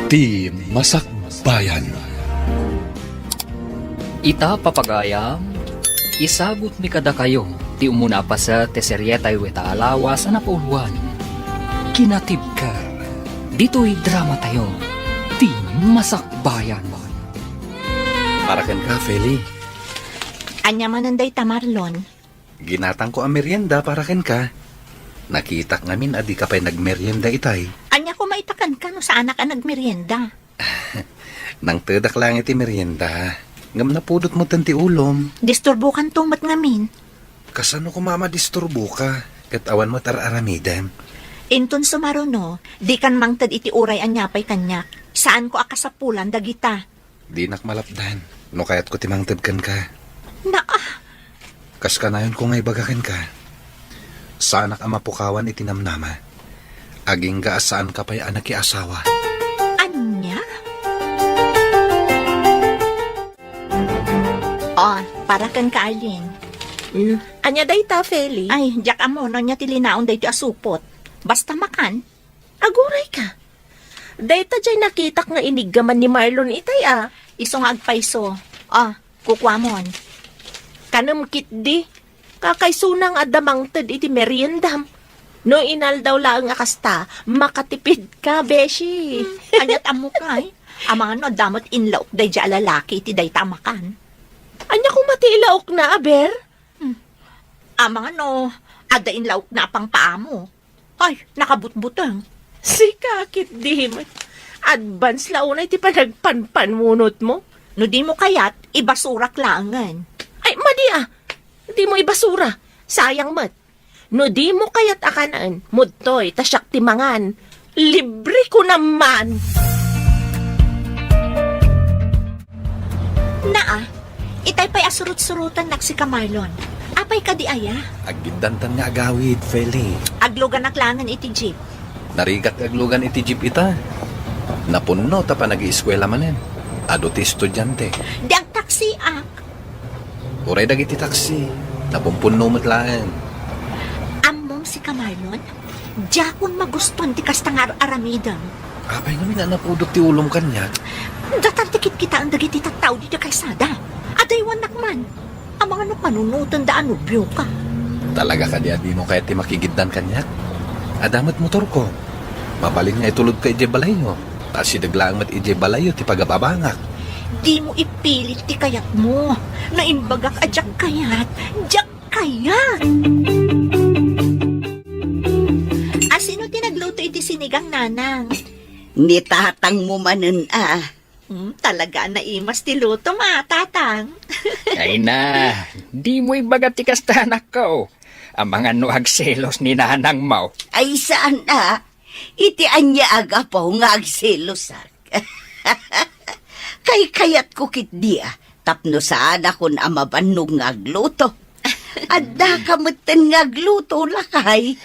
Ti Masakbayan. Ita papagayam, isagot mi kada kayo, ti umuna pa sa teseryetay weta alawas na pauluan. Kinatib ka, dito'y drama tayo, ti Masakbayan. Para ken ka, Feli. Anya mananday ta, Marlon. Ginatang ko ang merienda para ken ka. Nakita ngamin adi ka pa'y nagmerienda itay. Anya ko maitakan ka no sa anak ang nagmerienda. Nang tedak lang iti merienda. Ngam na pudot mo tanti ulom. Disturbo kan tumat ngamin. Kasano ko mama disturbo ka? Kat awan mo tararamidan. Inton sumaruno, di kan mangtad iti uray anyapay kanyak. Saan ko akasapulan dagita? Di nakmalapdan. No kayat ko timangtad kan ka. Kas ka na yun kung ay bagakan ka. Sanak ang mapukawan itinamnama. Aging gaasaan ka pa'y anak asawa. Anya? Oh, para kan ka, Arlene. Anya day ta, Feli? Ay, jak amo, no niya tilinaon day ti asupot. Basta makan. Aguray ka. Day ta dyan nakitak nga inigaman ni Marlon itay Isong agpaiso. Oh, kukwamon. Kanamkit di. Kakaisunang adamangtad iti meriendam. No inal daw lang akasta, makatipid ka, beshi. Anyat amo kay. Amang ano, damot inlaok day di alalaki iti day tamakan. Anya kung matilaok na, aber? Amang ano, ada inlaok na pang paamo. Ay, nakabutbutang. Si kakit di. Advance launa iti panagpanpanmunot mo. No di mo kayat, ibasurak langan. Ay, madi di mo ibasura. Sayang mat. No di mo kayat akanaan, mudtoy, tasyak timangan. Libre ko naman. Naa, itay pa'y asurut-surutan nak si Kamarlon. Apay ka di aya? Agbidantan nga agawid, Feli. Aglogan naklangan iti jeep. Narigat aglugan iti jeep ita. Napunno ta pa nag-iiskwela manen. Ado ti estudyante. Di ang taksi Uray dagiti taksi. Napumpunno matlaan. Among si Kamarlon, jakon maguston ti kastangar aramidang. Apay namin na napudot ti ulong kanya. Datantikit kita ang dagiti tattaw di kaysada. Adaywan nakman. Ang mga napanunutan da anubyo ka. Talaga ka di mo kaya ti makigiddan kanya. Adamat motor ko. Mabalin nga itulog ka ije balayo. Tas idaglaang mat ije balayo ti pagababangak. Di mo ipilit ti kayat mo. Naimbagak a jak kayat. Jak kayat! Asino tinagluto iti sinigang nanang? Ni tatang mo manen Talaga na imas ti luto tatang. Ay na, di mo ibagat ti kastanak ko. Ang mga nuagselos ni nanang mo. Ay saan iti anya aga po nga agselosak. Kay kayat ko kit di tapno saan akon amabannog nga agluto. Adda kamutan nga agluto lakay.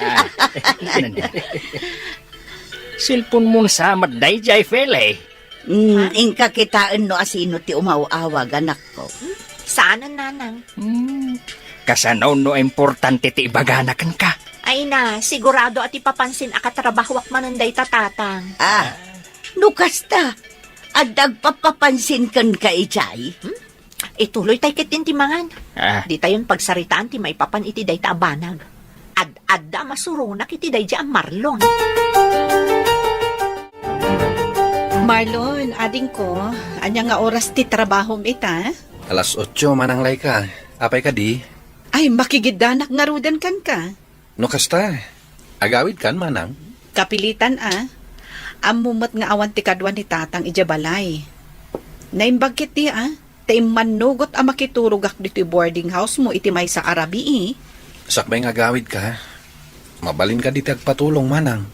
Silpon mo sa maday jay fele. Ingka kitaan no asino ti umawawag anak ko. Sana nanang? Kasanaw no importante ti ibaganakan ka. Ay na, sigurado at ipapansin akatrabahwak mananday tatatang. Nukas ta. Adag papapansin kan ka ijay. Ituloy tay kitin timangan. Di tayon pagsaritaan ti maipapan iti day ta abanag. Adda masurunak iti day ang Marlon. Marlon, ading ko, anya nga oras ti trabahom ita? 8:00 mananglay ka. Apay ka di? Ay, makigidanak nga rudan kan ka. No kasta. Agawid kan manang. Kapilitan Amumot nga awan ti kadwan ni tatang ijabalay. Naimbagkit ti taimmanugot makiturugak dito boarding house mo iti may sa Arabi Sakbay nga agawid ka. Mabalin ka di tagpatulong manang.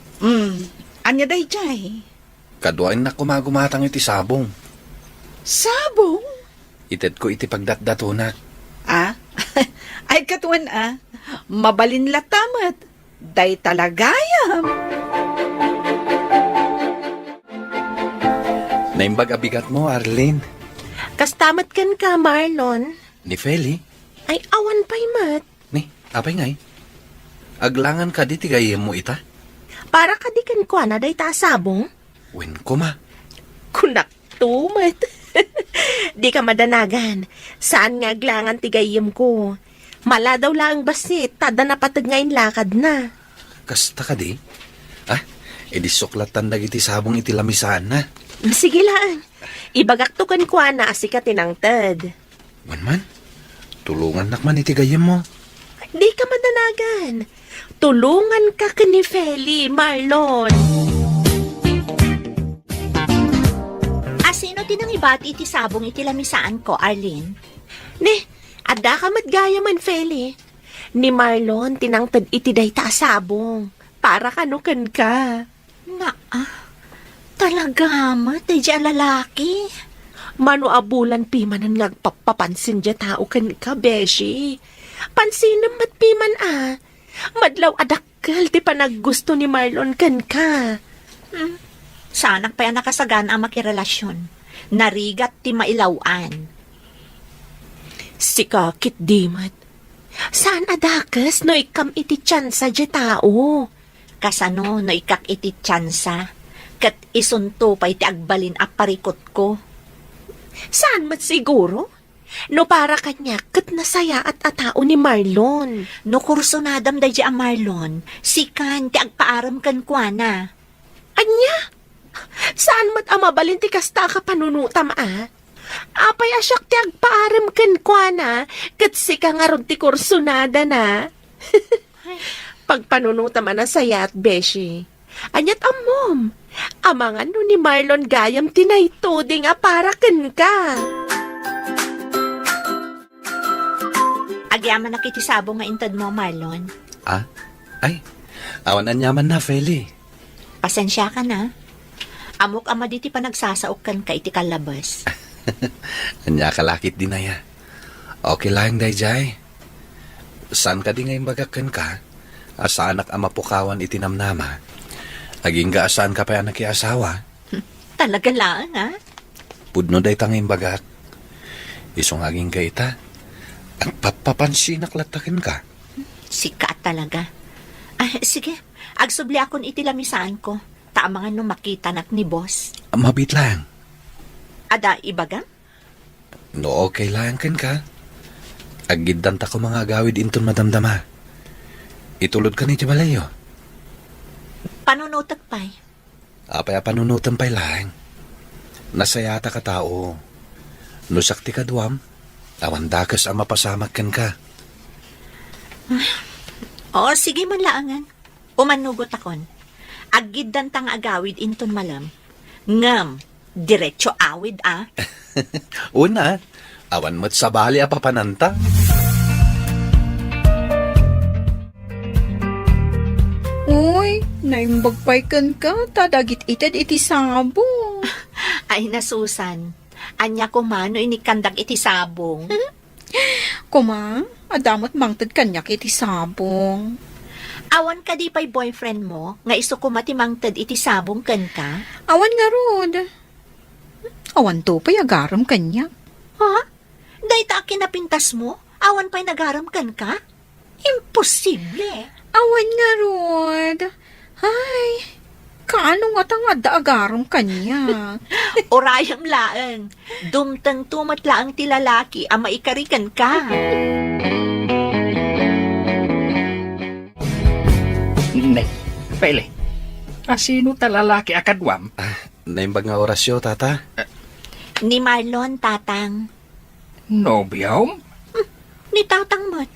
Anya day jay? Kaduain na kumagumatang iti sabong. Sabong? Ited ko iti pagdatdatunak. Ay katuan mabalin latamat. Day talagayam. Naimbag abigat mo, Arlene. Kastamat kan ka, Marlon. Ni Feli? Ay, awan pa'y mat. Ni, apay ngay. Aglangan ka di tigayem mo ita? Para kadikan ko na day ta sabong. Wen ko ma. Kunak tumat. Di ka madanagan. Saan nga glangan tigayim ko? Mala daw lang basit, tada na patag ngayon lakad na. Kasta ka di? Edi suklatan na iti sabong iti lamisan na. Sige lang. Ibagaktukan ko na si ka tinangtad. Man, tulungan nakman iti gayem mo. Di ka madanagan. Tulungan ka ni Feli, Marlon. Asino tinang ibati iti sabong iti lamisaan ko, Arlene? Ne, adda ka madgaya man, Feli. Ni Marlon, tinangtad iti day sabong. Para kanukan ka. Talaga mat, ay di lalaki. Mano abulan pimanan ngagpapapansin dya tao kan ka, Beshi. Pansin namat piman Madlaw adakkel ti panaggusto ni Marlon kan ka. Sanak pa yan nakasagan ang makirelasyon. Narigat ti mailawan. Sikakit dimat. Saan adakas no ikam iti tsansa dya tao? Kasano no ikak iti tsansa. Kat isunto pa iti agbalin a parikot ko. Saan mat siguro? No para kanya kat nasaya at atao ni Marlon. No kursunadam day ang Marlon, sikan ti agpaaram kan kuana. Anya? Saan mat amabalin ti kasta ka panunutam Apay asyak ti agpaaram kan kuana kat sika nga ron ti kursunada na. Pagpanunutam na saya at Beshi. Anyat amom. Amangan no ni Marlon gayam tinaytoding para kan ka. Agyaman na kiti sabong nga intad mo, Marlon. Ay, awan anyaman na, Feli. Pasensya ka na. Amok ama diti pa nagsasaukan ka iti kalabas. Anya kalakit din na ya. Okay lang, Dayjay. Saan ka di ngayon bagakan ka? Asa anak ama pukawan itinamnama. Aging gaasaan ka pa yan nakiasawa. Talaga lang, Pudno day tanging bagak. Isong aging kaita. Ang papapansinak latakin ka. Sikat talaga. Sige, agsubli akon iti lamisaan ko. Taamangan no makita nak ni boss. Mabit lang. Ada ibaga? No okay lang kan ka. Agiddan ta ko mga agawid inton madamdama. Itulod ka ni Jabalayo. Panunutak pa'y. Apay panunutan pa'y lang. Nasayata ka tao. Nusakti ka duwam. Awan dakas ang mapasamak kan ka. Sige man laangan. Umanugot akon. Agiddan tang agawid inton malam. Ngam, diretso awid Una, awan mo't sabali apapananta. Uy, naimbagpaykan ka, tadagit itad iti sabong. Ay nasusan. Anya ko mano inikandak iti sabong. Kuma, adamot mangtad kanyak iti sabong. Awan ka di pa'y boyfriend mo, nga iso ko matimangtad iti sabong kan ka? Awan nga rod. Awan to pa'y agaram kanyak. Ha? Day ta kinapintas mo? Awan pa'y nagaram kan ka? Imposible. Awan nga rod. Ay, kaano nga tanga agaram kanya? Orayam laang. Dumtang tumat laang ti lalaki ang maikarikan ka. Nay, Feli. Sino talalaki akadwam? Naimbag nga orasyo, tata. Ni Marlon, tatang. Nobyom? Ni tatang mat.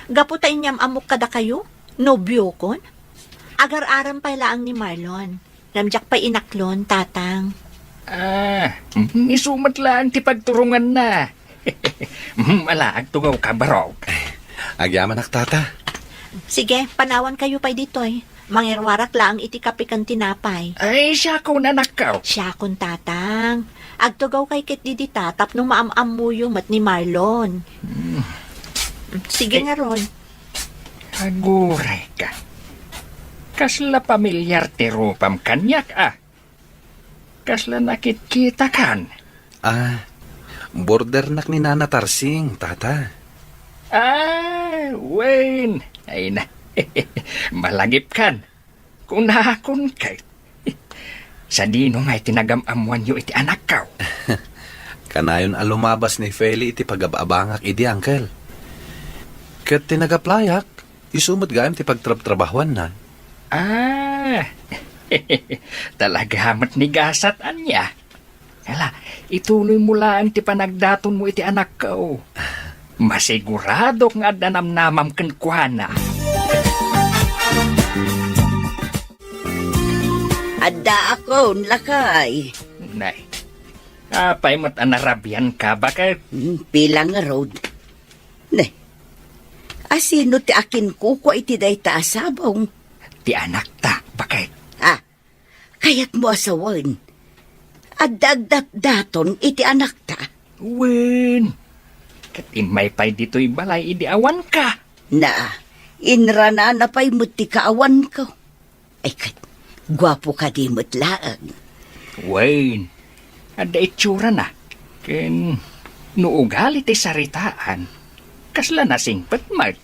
Gaputay niyam amok kada kayo? Nobyo kon? Agar-aram pa laang ni Marlon. Namjak pa inaklon, tatang. Isumat lang ti pagturungan na. Malaag tungaw ka barog. Agyaman ak, tata. Sige, panawan kayo pa ditoy. Mangirwarak laang iti kapikan tinapay. Ay, siya ko na nakaw. Siya kun tatang. Agtugaw kay kit di tatap nung maamam mo yung mat ni Marlon. Sige nga ron. Aguray ka. Kasla pamilyar ti rupam kanyak Kasla nakit-kita kan. Border nak ni Nana Tarsing, tata. Wayne. Ay na. Malagip kan. Kung nakakon kay. Sa dino nga itinagamamuan yu iti anak ka. Kanayon alumabas ni Feli iti pagababangak idi, Uncle. Kat tinagaplayak, isumot gayam ti pagtrab-trabahuan na. Ah, talaga hamat ni gasat anya. Hala, ituloy mo lang ti panagdaton mo iti anak ka. Masigurado nga danamnamam kenkwana. Adda ako, lakay. Nay, apay mo't anarabian ka, bakit? Pilang nga road. Ne, asino ti akin kuko iti day taasabong? Ti anak ta, bakit? Ah, kayat mo asawan. Adagdat daton iti anak ta. Wen, kat imay pay dito'y balay, idi awan ka. Na, inrana na pa'y muti kaawan ko. Ay kat, gwapo ka di mutlaang. Wen, ada itsura na. Ken, nuugali ti saritaan. Kasla na singpet mat.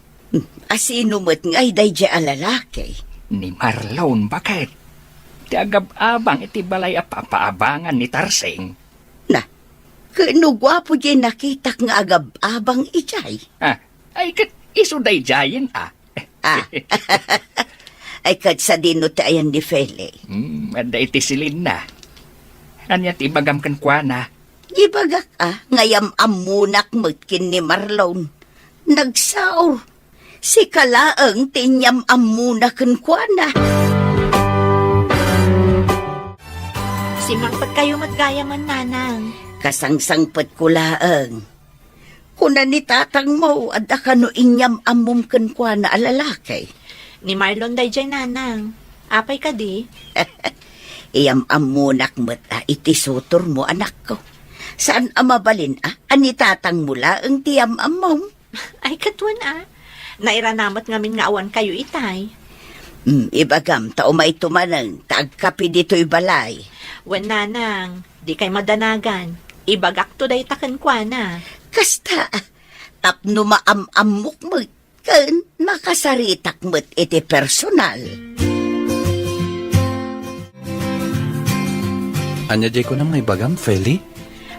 Asino mo't nga'y day di alalaki. Ni Marlon, bakit? Ti agab-abang iti balay apapaabangan ni Tarsing. Na, kano gwapo di nakitak nga agab-abang ijay. Ah, ay kat isuday jayin ah. Ah, ay kat sa dino ti ayan ni Fele. Ada iti silin na. Anya ti bagam kenkwana. Ibagak ngayam amunak mutkin ni Marlon. Nagsaor. Si kalaang tinyam amunak kenkwana. Simangpag kayo matgayaman, nanang. Kasangsangpet ko laang. Kuna ni tatang mo, adda ka no inyam amum kenkwana alalaki. Ni Marlon dayjay, nanang. Apay ka di? Iyam amunak mo't iti sutor mo, anak ko. Saan amabalin ani tatang mula ang tiyam amom? Ay, katwan Nairanamat ngamin nga awan kayo itay. Ibagam, tao may tumanang, taagkapi dito'y balay. Wen, nanang, di kay madanagan. Ibagak to day taken kwa na. Kasta, tapno maamamok mo, kan makasaritak mo't iti personal. Anya jay ko nang may bagam, Feli?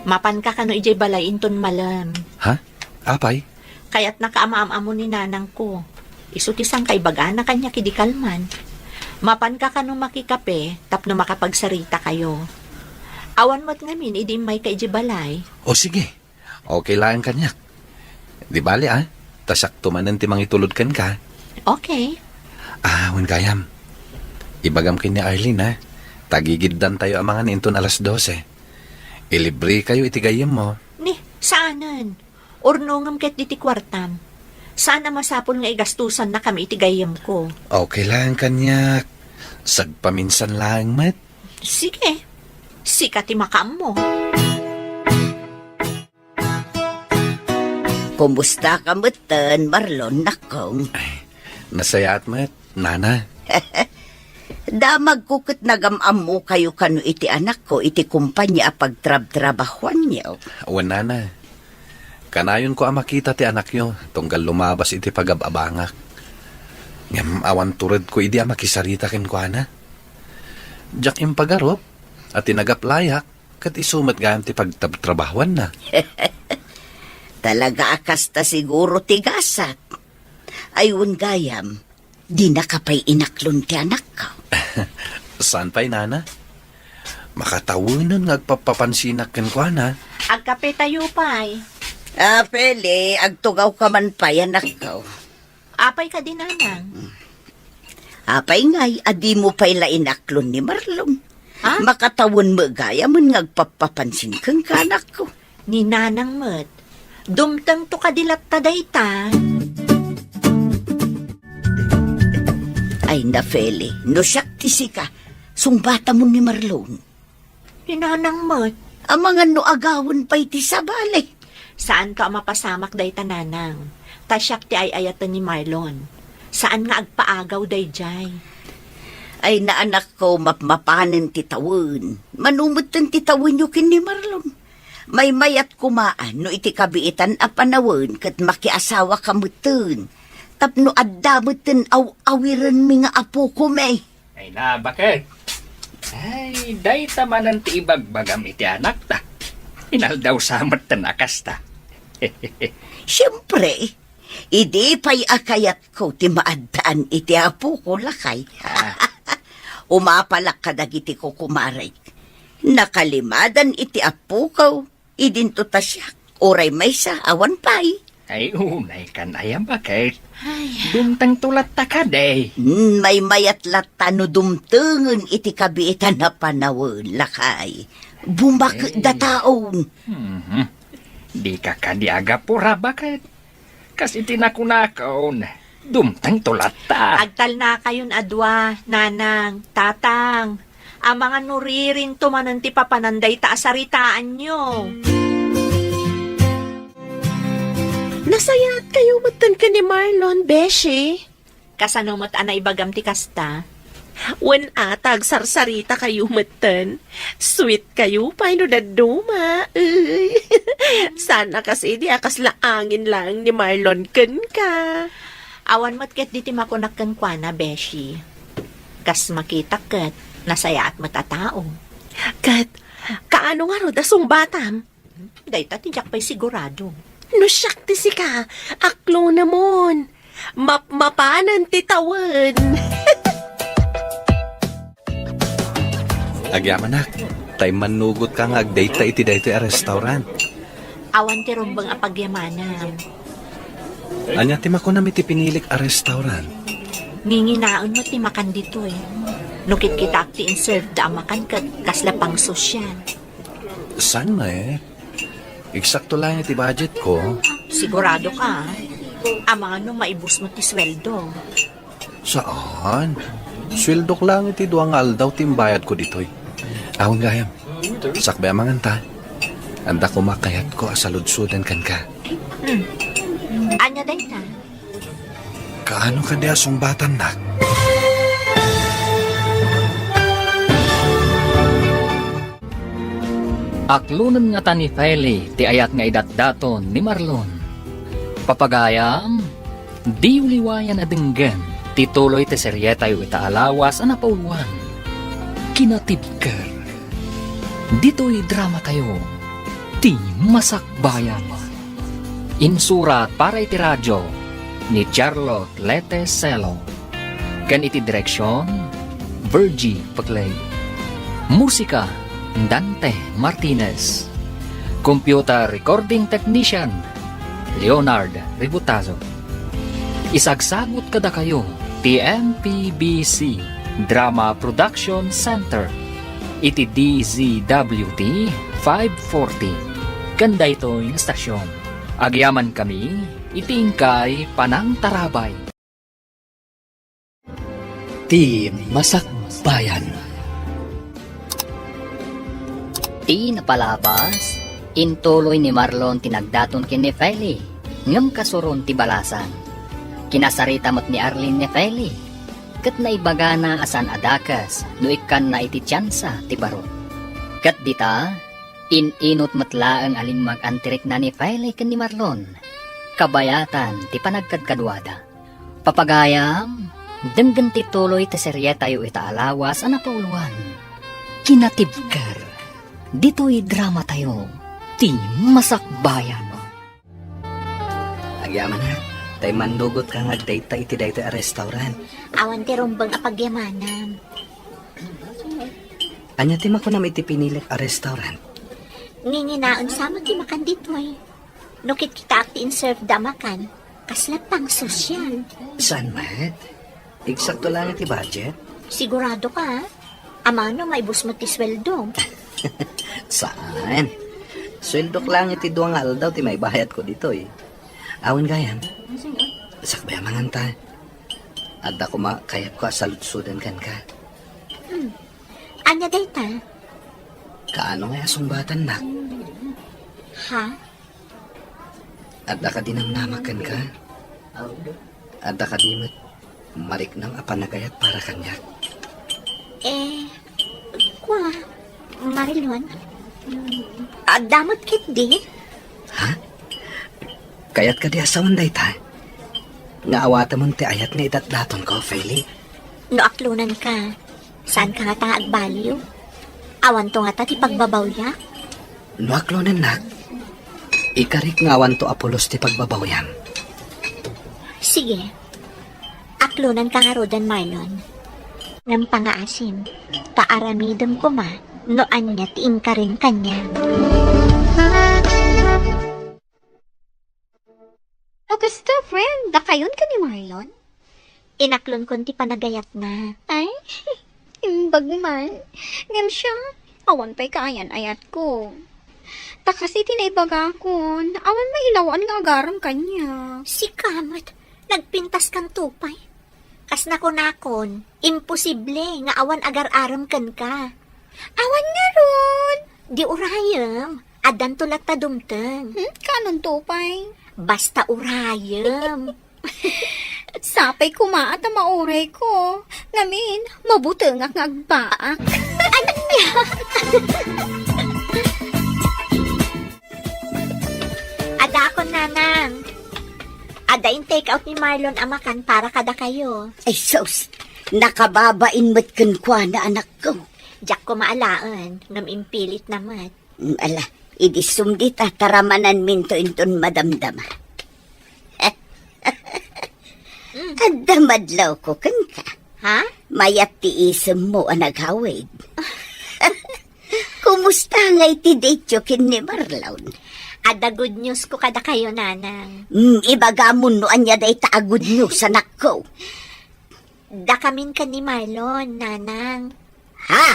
Mapan ka kano ijay balay inton malam. Ha? Apay? Kaya't nakaamaam-amo ni nanang ko. Isutisang kay baga na kanya kidikalman. Mapan ka kano makikape, tapno makapagsarita kayo. Awan mo't ngamin, idi may kay ijay balay. O sige, okay lang kanyak. Di bali tasak tumanan ti mangitulod kan ka. Okay. Wan gayam. Ibagam kin ni Arlene Tagigiddan tayo amangan inton alas 12. Ilibre kayo itigayam mo. Ni, saanan? Urnongam ket diti kwartam. Sana masapol nga igastusan na kami itigayam ko. Okay lang kanyak. Sagpaminsan lang mat. Sige. Sikat imakam mo. Kumusta ka mutan, Marlon, nakong? Nasayat mat, nana. Damag kukit nagamam mo kayo kano iti anak ko, iti kumpanya pagtrab-trabahuan niyo. Awan nana. Kanayon ko makita ti anak nyo, tunggal lumabas iti pagababangak. Ngam awan turad ko idi makisarita ken ko ana. Diyak im pagarop, at tinagaplayak, kat isumat gayam ti pagtrabahuan na. Talaga akasta siguro tigasat. Ayun gayam, di na kapay inaklon ti anak ko. Saan pa'y nana? Makatawanan ngagpapapansinak ken ko ana. Agkape tayo pa'y. Pele, agtugaw ka man pa anak ko. Apay ka din, nanang. Apay ngay, adi mo pa'y lainaklon ni Marlon. Ha? Makatawon mo gaya mo ngagpapapansin kang kanak ko. Ni nanang mat. Dumtang to kadilat taday ta. Ay na, Feli, no siyak tisi ka, sungbata mo ni Marlon. Ni nanang mat. Ang mga no agawon pa'y ti sabali. Saan ka mapasamak day ta, nanang? Tasyak ti ay ayatan ni Marlon. Saan nga agpaagaw day jay? Ay na anak ko, mapapanan ti tawon. Manumutan ti tawon yu kin ni Marlon. May mayat kumaan no iti kabiitan a panawon kat makiasawa kamutun. Tapno adda mutun aw-awiran mi nga apo ko may. Ay na, bakit? Ay, day tamanan ti ibagbagam iti anak ta. Inaldaw samat ta nakas ta. Siyempre, idi pa'y akayat ko ti maadtaan iti apo ko lakay. Umapalak ka dagiti ko kumaray. Nakalimadan iti apo ko, idinto ta siya. Oray may sa awan pa'y. Ay, unay kan ayam bakit? Dumtang tulat ta ka, day. May mayat latano dumtengen iti kabiitan na panawon lakay. Bumak da taon. Di ka kadiaga pura bakit? Kasi tinakunakaon. Dumtang tulat ta. Agtal na kayon adwa, nanang, tatang. Ang mga nuririn tumanan ti papananday ta asaritaan nyo. Nasayat kayo matan ka ni Marlon, Beshi. Kasanomot anay bagam ti kasta. Wen atag sarsarita kayo matan. Sweet kayo, paano daduma. Uy. Sana kasi di akas laangin lang ni Marlon ken ka. Awan matket di ti makunakkan kwa na, Beshi. Kas makita ket, nasaya at matatao. Kat, kaano nga ro dasong batam? Dahita tijak pa'y sigurado. No siyak ti si ka, aklo namon. Mapanan ti tawan. Agyamanak, tay manugot ka nga agdate ta iti dayto a restaurant. Awan ti rumbang apagyamanan. Anya ti makunam iti pinilik a restaurant. Nginginaon mo ti makan dito eh. Nukit kita ti in-serve da makan kat kasla pang sosyal. Saan na eh? Eksakto lang iti budget ko. Sigurado ka, amang ano maibus mo ti sweldo. Saan? Swildok lang iti duang aldaw timbayad ko ditoy. Awang gayam, sakbay amangan ta. Anda ko makayat ko asaludsudan kan ka. Anya day ta? Kaano ka di asong batan nak? Aklunan nga ta ni Feli, ti ayat nga idatdaton ni Marlon. Papagayam, di uliwayan adenggan, tituloy ti seryeta yu itaalawas ana pauluan. Kinatibker. Dito'y drama tayo, ti masakbayan. Insurat para iti radyo ni Charlotte Leteselo. Kan iti direksyon, Virgie Paclay. Musika, Dante Martinez. Computer Recording Technician, Leonard Ributazo. Isagsagot kada kayo, TMPBC Drama Production Center. Iti DZWT 540. Ganda ito yung stasyon. Agyaman kami, itingkay Panang Tarabay. Team Masakbayan. Ti napalabas, intuloy ni Marlon tinagdaton kin ni Feli, ngam kasuron ti balasan. Kinasarita mo't ni Arlene ni Feli, kat naibaga na asan adakas, no ikan na iti tsansa ti baro. Kat dita, inot matla ang alin mag-antirik na ni Feli ken ni Marlon, kabayatan ti panagkadkadwada. Papagayam, denggan ti tuloy ti seryeta yu itaalawas ana pauluan. Kinatibker. Dito'y drama tayo, ti masakbayan. Agyaman na, tay mandugot ka nga dayta iti dayta a restaurant. Awan ti rumbang apagyamanan. Anya ti makunam iti pinilik a restaurant. Nginginaon sama ti makan dito eh. Nukit kita ti in-serve da makan, kasla pang sosyal. Saan mat? Eksakto lang iti budget. Sigurado ka, amano maibus mo ti sweldo. Saan? Swildok lang iti duang aldaw ti may bayad ko dito eh. Awan gayan. Sakbay amangan ta. Adda ko makayap ko asalutsudan kan ka. Anya day ta? Kaano nga sumbatan na? Ha? Adda ka dinamnamakan ka. Adda ka di malik ng apanagayat para kanya. Kwa, Marilon? Damot kit di? Ha? Kayat ka di asawan dayta. Nga awata mo ti ayat nga itatdaton ko, Feli. No aklunan ka. Saan ka nga ta agbaliw? Awan to nga ta ti pagbabawya? Nuaklo nak. Ikarik ngawan to Apolos ti pagbabawyan. Sige. Aklunan ka nga rodan, Marlon. Ngam pangaasim, kaaramidam ko ma, noan niya tiing ka rin kanya. O gusto, friend, dakayon ka ni Marlon? Inaklon ko ti panagayat na. Ay, imbag man. Ngam siya, awan pa'y kaayan ayat ko. Ta kasi tinaibaga ko, awan mailawan nga agaram kanya. Si Kamat, nagpintas kang tupay. Kas nakon, imposible nga awan agar-aram kan ka. Awan nga ron. Di urayam, adan tulak ta dumteng. Kanon to pa'y? Basta urayam. Sapay kumaat ang mauray ko. Ngamin, mabuteng nga agbaak. Ada ako, nanang. Ada yung take-out ni Marlon amakan para kada kayo. Ay sus, nakababain mo't kunkwa na anak ko. Diyak ko maalaan, ngam impilit naman. Ala, idisumdi ta taramanan minto inton madamdama. Adamadlaw ko kan ka. Ha? Mayat ti isem mo ang naghawid. Kumusta nga iti date kin ni Marlon? Ada good news ko kada kayo, nanang. Ibagamon no anya day ta good news anak ko. Da kamin ka ni Marlon, nanang. Ha?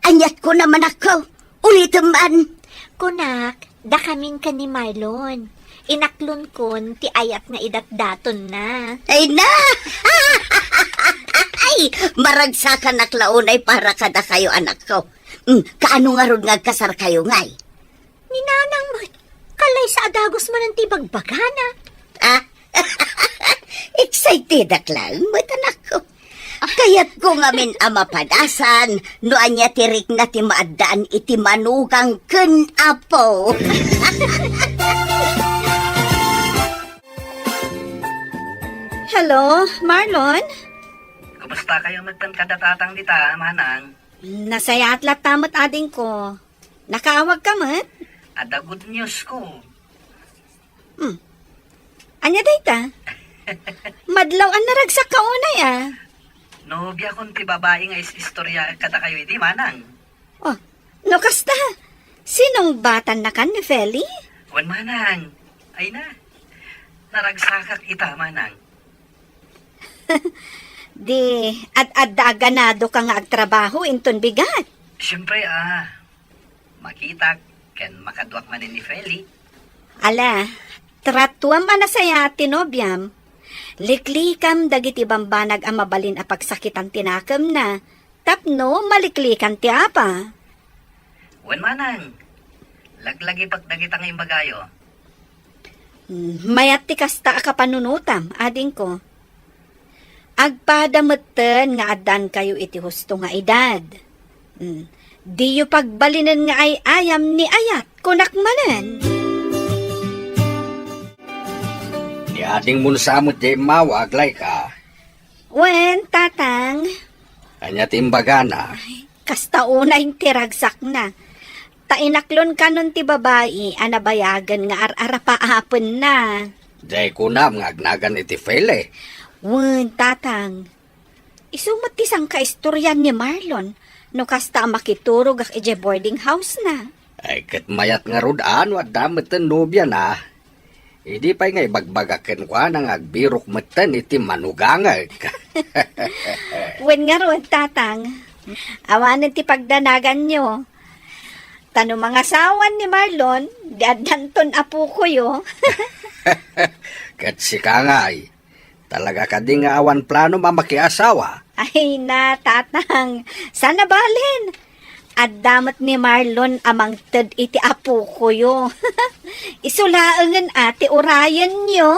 Anyat ko naman ako. Ulitin man. Kunak, da kamin ka ni Marlon. Inaklon kon ti ayat nga idatdaton na. Ay na! Ay, maragsakan naklaunay para kada kayo anak ko. Kaano nga ron nga kasar kayo ngay? Ni nanang mo, kalay sa adagos man ang tibagbagana. Ah? Excited ak lang, mo't anak ko. Kaya't ko nga min amapadasan, no anya tirik na ti maadaan iti manugang ken apo. Hello, Marlon? Kumusta kayo magkadatatang dita, manang? Nasaya at tamot ading ko. Nakaawag ka mat? Ada good news ko. Anya dayta? Madlaw ang naragsak ka unay Nobya kong ti babae nga istorya kada kayo iti, manang. Oh, no kasta. Sinong batan na kan ni Feli? Wan manang. Ay na. Naragsakak ita, manang. Di, at ganado ka nga agtrabaho inton bigat. Siyempre, makita ken makadwak man ni Feli. Ala, tratuam anasaya tinobyam. Liklikam dagiti bambanag ang mabalin a pagsakitan tinakam na. Tapno, maliklikan ti apa. Wan manang. Laglagi pagdagita ngayong bagayo. Mayat ti kasta ka panunutam, ading ko. Agpadameten nga adan kayo iti husto nga edad. Di yu pagbalinan nga ay ayam ni ayat, kunak manen. Ni ading munsamot di mawaglay ka. Wen, tatang, Kanya timbagana. kasta una yung tiragsak na. Tainaklon ka nun ti babae, anabayagan nga ar-arapaapon na. Jay kunam nga agnagan iti Feli. Wen, tatang, isumot ti sang kaistoryan ni Marlon, no kasta makiturog ak ije boarding house na. Ay kat mayat nga rudan wa damet ten nobya na. Idi pa'y nga ibagbagaken kwa nang agbirok meten iti manugangag. Wen nga ron, tatang, awanan ti pagdanagan nyo. Tano mga sawan ni Marlon, diadanton apo ko yo. Kat si kangay. Talaga ka di nga awan plano mamakiasawa. Ay na, tatang, sana balin. At damat ni Marlon amang ted iti apo ko yo. Isulaangan ate urayan nyo.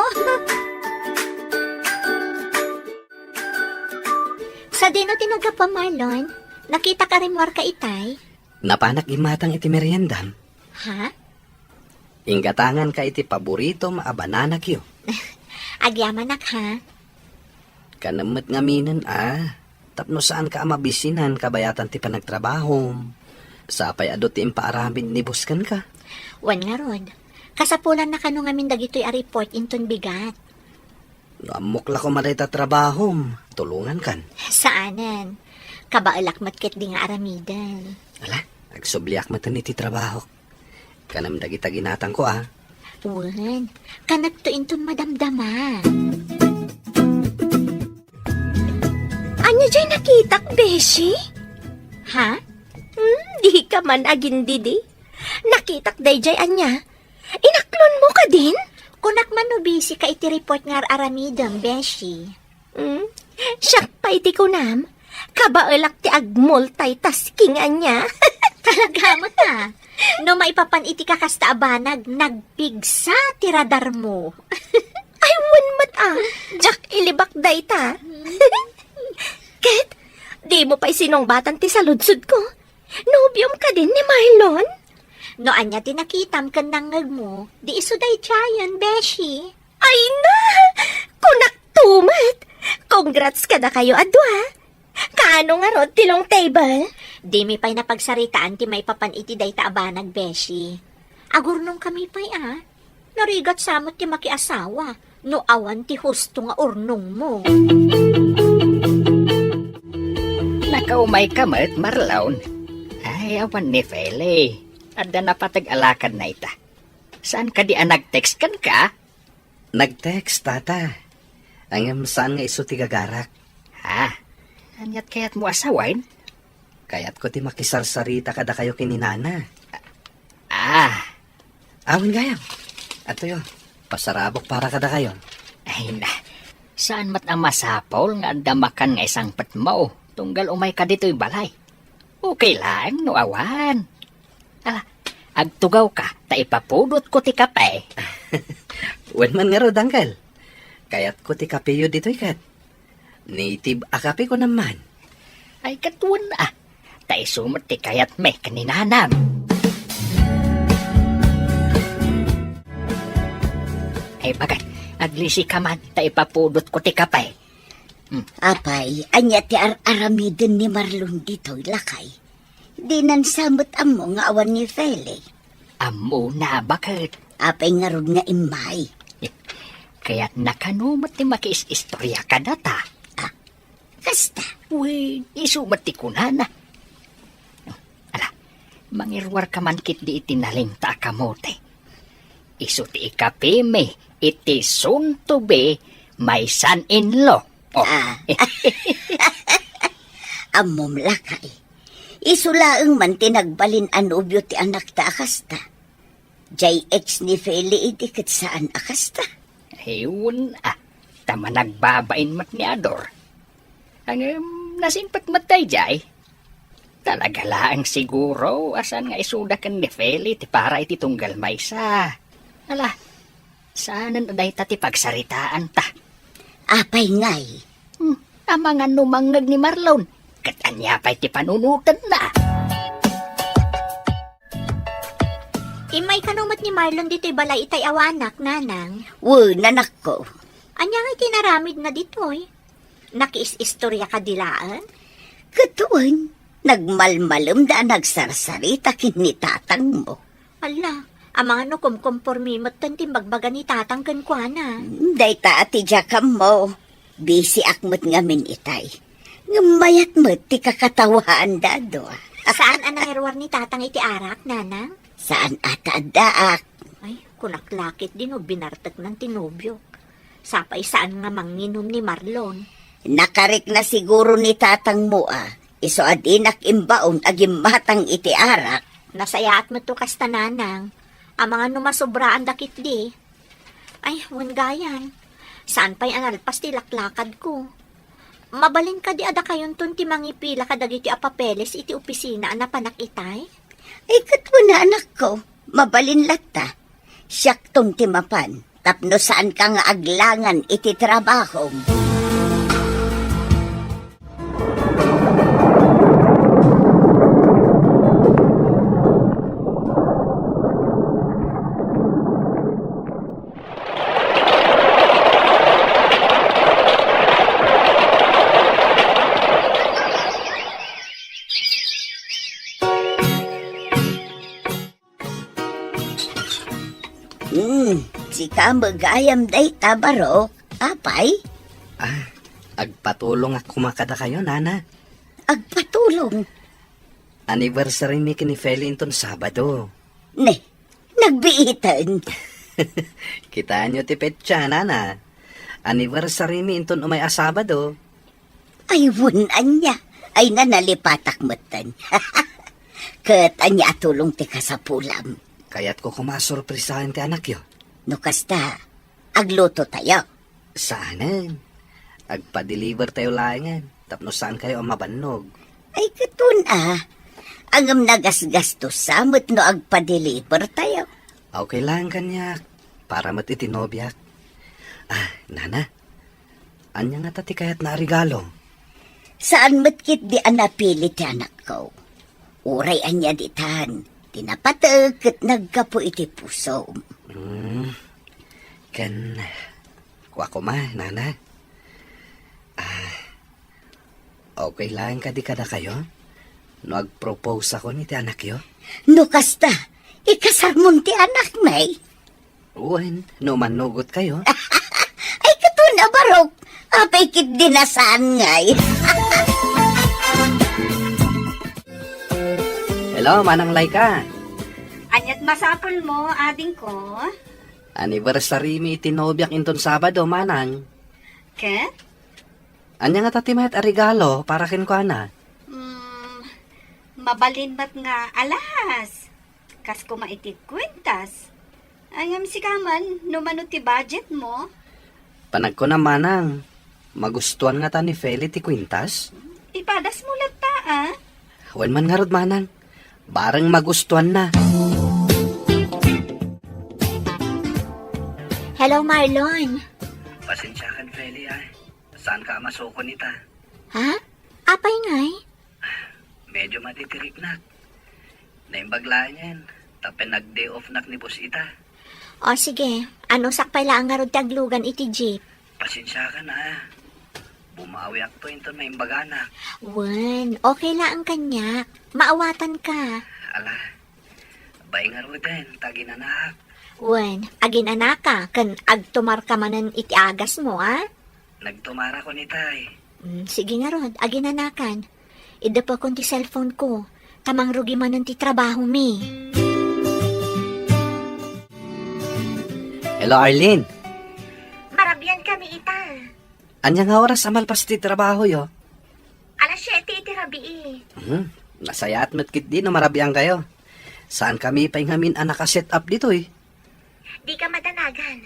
Sa dino tinuga pa, Marlon, nakita ka rin ka itay? Napanak imatang iti meriendan. Ha? Inggatangan ka iti paborito maabananak yo. Agyamanak ha? Kanamat ngaminan Tapno saan ka mabisinan kabayatan ti panagtrabaho. Sapay ado ti impaarabin ni buskan ka. Wan nga rod. Kasapulan na kanu ngamin dagitoy a report inton bigat. Amukla ko maday ta trabaho. Tulungan kan. Saanan? Kabaalak matket di nga aramidan. Ala, agsubliak matan iti trabaho. Kanam dagita ginatang ko Wan, kanak to inton madamdama. Anya dyan nakitak, Beshi? Ha? Di ka man agin didi. Nakitak day jay anya. Inaklon mo ka din? Kunak man no busy ka iti report nga aramidam, Beshi. Siyak pa iti kunam. Kabaalak ti ag-multitasking anya. Talaga mo ta. No maipapan iti kakasta abanag, nagpigsa ti radar mo. Ay, mat Jack ilibak day ta. Ket, di mo pa'y sinongbatan ti saludsud ko. Nobyom ka din ni Marlon? No anya tinakitam kanangag mo, di iso day chayan, Beshi. Ay na! Kunak tumat! Congrats ka na kayo, adwa. Kaano nga rod tilong table? Di mi pa'y napagsaritaan ti may papan iti day ta abanag, Beshi. Agurnong kami pa'y narigat samot ti makiasawa, no awan ti husto nga urnong mo. Nakaumay ka mat, Marlon. Ay, awan ni Feli. Ada na patag-alakad na ita. Saan ka di nag-text kan ka? Nag-text, tata. Ang saan nga iso ti gagarak. Ha? Anyat kaya't mo asawain? Kaya't ko ti makisarsarita kada kayo kininana. Awin gayam. Ato yun, pasarabok para kada kayo. Ay na, saan mat ang masapol nga damakan nga isang patmaw? Tunggal umay ka dito'y balay. Okay lang, no awan. Ala, agtugaw ka, ta ipapudot ko ti kape. Wen man nga ro, dangkal. Kaya't ko ti kape yun dito'y kat. Native akape ko naman. Ay katuan na, ta isumot ti kayat me kaninanam. Ay bagat, aglisi ka man, ta ipapudot ko ti kape. Apay, anya ti aramiden ni Marlon dito'y lakay. Di nan samot amo nga awan ni Feli. Amo na bakit? Apay nga rod nga imay. Kaya't nakanumot ti makiis-istorya ka na ta. Kasta, Uy, isumat ti kunana. Ala, mangirwar ka man kit di itinaling ta kamote. Isu ti ikapime, iti soon to be my son-in-law. Oh. amom lakay. Isulaeng man tinagbalin anubyo ti anak ta akasta. Jay ex ni Feli iti ket saan akasta. Ewan tama nagbabain mat ni Ador. Ang nasimpat matay jay. Talaga lang siguro asan nga isuda kan ni Feli ti para iti tunggal maysa. Ala, saanan aday ta ti pagsaritaan ta. Apay ngay. Amangan numangag ni Marlon. Kat anya pa'y ti panunutan na. Imay kanumat ni Marlon dito'y balay itay awanak, nanang. Nanak ko. Anya nga'y tinaramid na dito'y. Nakiis-istorya ka dilaan? Katuan, nagmalmalem da nagsarsarita kin ni tatang mo. Ala, ang mga no kumkumpormimot tan timbagbaga ni tatang kankwana. Day ta ati jakam mo. Busy akmat ngamin itay. Ngamayat mo ti kakatawaan dado. Saan ang nangirwar ni tatang iti arak, nanang? Saan ata daak? Ay, kunaklakit din o binartag ng tinubyo. Sapay saan nga manginom ni Marlon. Nakarik na siguro ni tatang mo Iso adinak imbaon agim matang iti arak. Nasayaat mo to kasta, nanang. Ang mga numasobraan dakit di. Ay, wangayan. Saan pa'y analpas ti laklakad ko? Mabalin ka di ada kayon ton ti mangipila ka dagiti apapeles iti opisina na panakitay? Ay katwa na anak ko, mabalin lata. Siyak ton ti mapan, tapno saan ka nga aglangan iti trabaho. Sika magayam day tabarok. Apay, Agpatulong ako makada kayo, nana. agpatulong. Anniversary ni kini Feli inton Sabado. Ne, nagbiitan. Kitaan nyo ti petsa, nana. Anniversary mi inton umay a Sabado. Ay, wunan niya. Ay, nanalipatak matan. Kat anya atulong ti kasapulam. Kaya't ko kumasurprisahan ti anak yo. No kasta, agluto tayo. Saanan? Agpa-deliver tayo layangan. Tapno saan kayo ang mabannog? Ay, katun Angam nagasgastos samot no agpa-deliver tayo. Okay lang kanyak. Para matitinobyak. Nana. Anya nga tati kayat na regalo? Saan matkit di anapili ti anak ko? Uray anya ditan. Tinapatag kat nagkapo iti puso. Ken, kuha ko ma, nana. Okay lang ka di kada kayo? No ag-propose ako ni ti anak yo? No kasta, ikasarmon ti anak may. Uwan, no manugot kayo? Ay katun barok. Apay kit dinasaan ngay. Hello, Manang Laika. Anyat masapol mo, ading ko. Anniversary mi itinobyak inton Sabado, Manang. Ke? Anya nga tati mayat a regalo para kin ko ana. Mabalin mat nga alas. Kas ko maitit kwentas. Ayam si kaman, numano ti budget mo. Panag ko na, Manang. Magustuhan nga ta ni Feli ti kwintas. Ipadas mo lata, Wen man nga rod, Manang. Barang magustuhan na. Hello, Marlon. Pasensya kan, Feli, Saan ka masoko nita? Ha? Apay ngay? Medyo matitirik na. Naimbaglaan yan. Tapos nag-day off nak ni boss ita. O sige, ano sakpay lang nga rod taglugan iti jeep? Pasensya ka na. Bumawi ako ito na imbagana. Wen, okay lang ang kanyak. Maawatan ka. Ala, bay nga ro din, taginanak. Wen, agin anaka, kan agtumar ka manan iti agas mo, Nagtumara ko ni tay. Sige nga rod, agin anakan. Ida pa kon ti cellphone ko. Tamang rugi manan ti trabaho mi. Hello, Arlene. Marabyan kami ita. Anya nga oras amal pas ti trabaho yo? Alas 7 iti rabii. Nasaya at matkit din no marabiyang kayo. Saan kami paingamin ang nakaset up dito Di ka madanagan.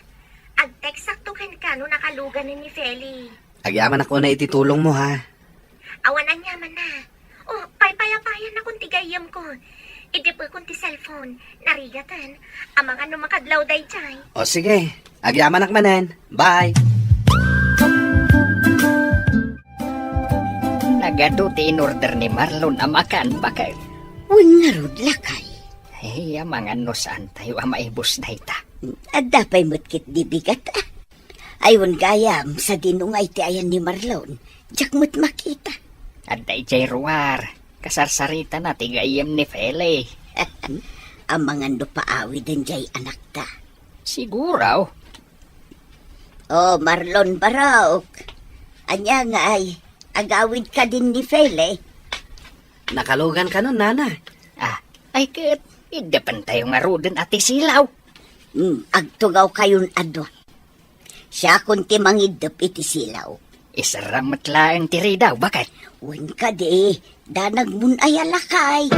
Ag-text saktukan ka no nakalugan ni Feli. Agyaman ako na ititulong mo ha. Awanan niya man na. Oh, paypayapayan na kung tigayam ko. Idi po kung ti cellphone. Narigatan. Amang ano makadlaw day chay. O sige, agyaman akmanan. Bye! Nagaduti in order ni Marlon amakan bakal. Wen nga rod lakay. Hey, mga no saan tayo maibos na ita. Adapay matkit di bigat Ayon gayam sa dinungay ti ayan ni Marlon. Diyak mo't makita. At day jay ruwar. Kasarsarita na tigayam ni Feli. Ang mga no paawi din jay anak ta. Siguraw. Oh, Marlon Barok. Anya nga ay, agawid ka din ni Fele. Nakalugan ka nun, nana. Ay kat, idepan tayo nga roden at isilaw. Agtugaw kayon adwa. Siya kunti mangidop iti silaw. Isaramat lang tiri daw, bakit? Wen ka di, danag mun ay alakay.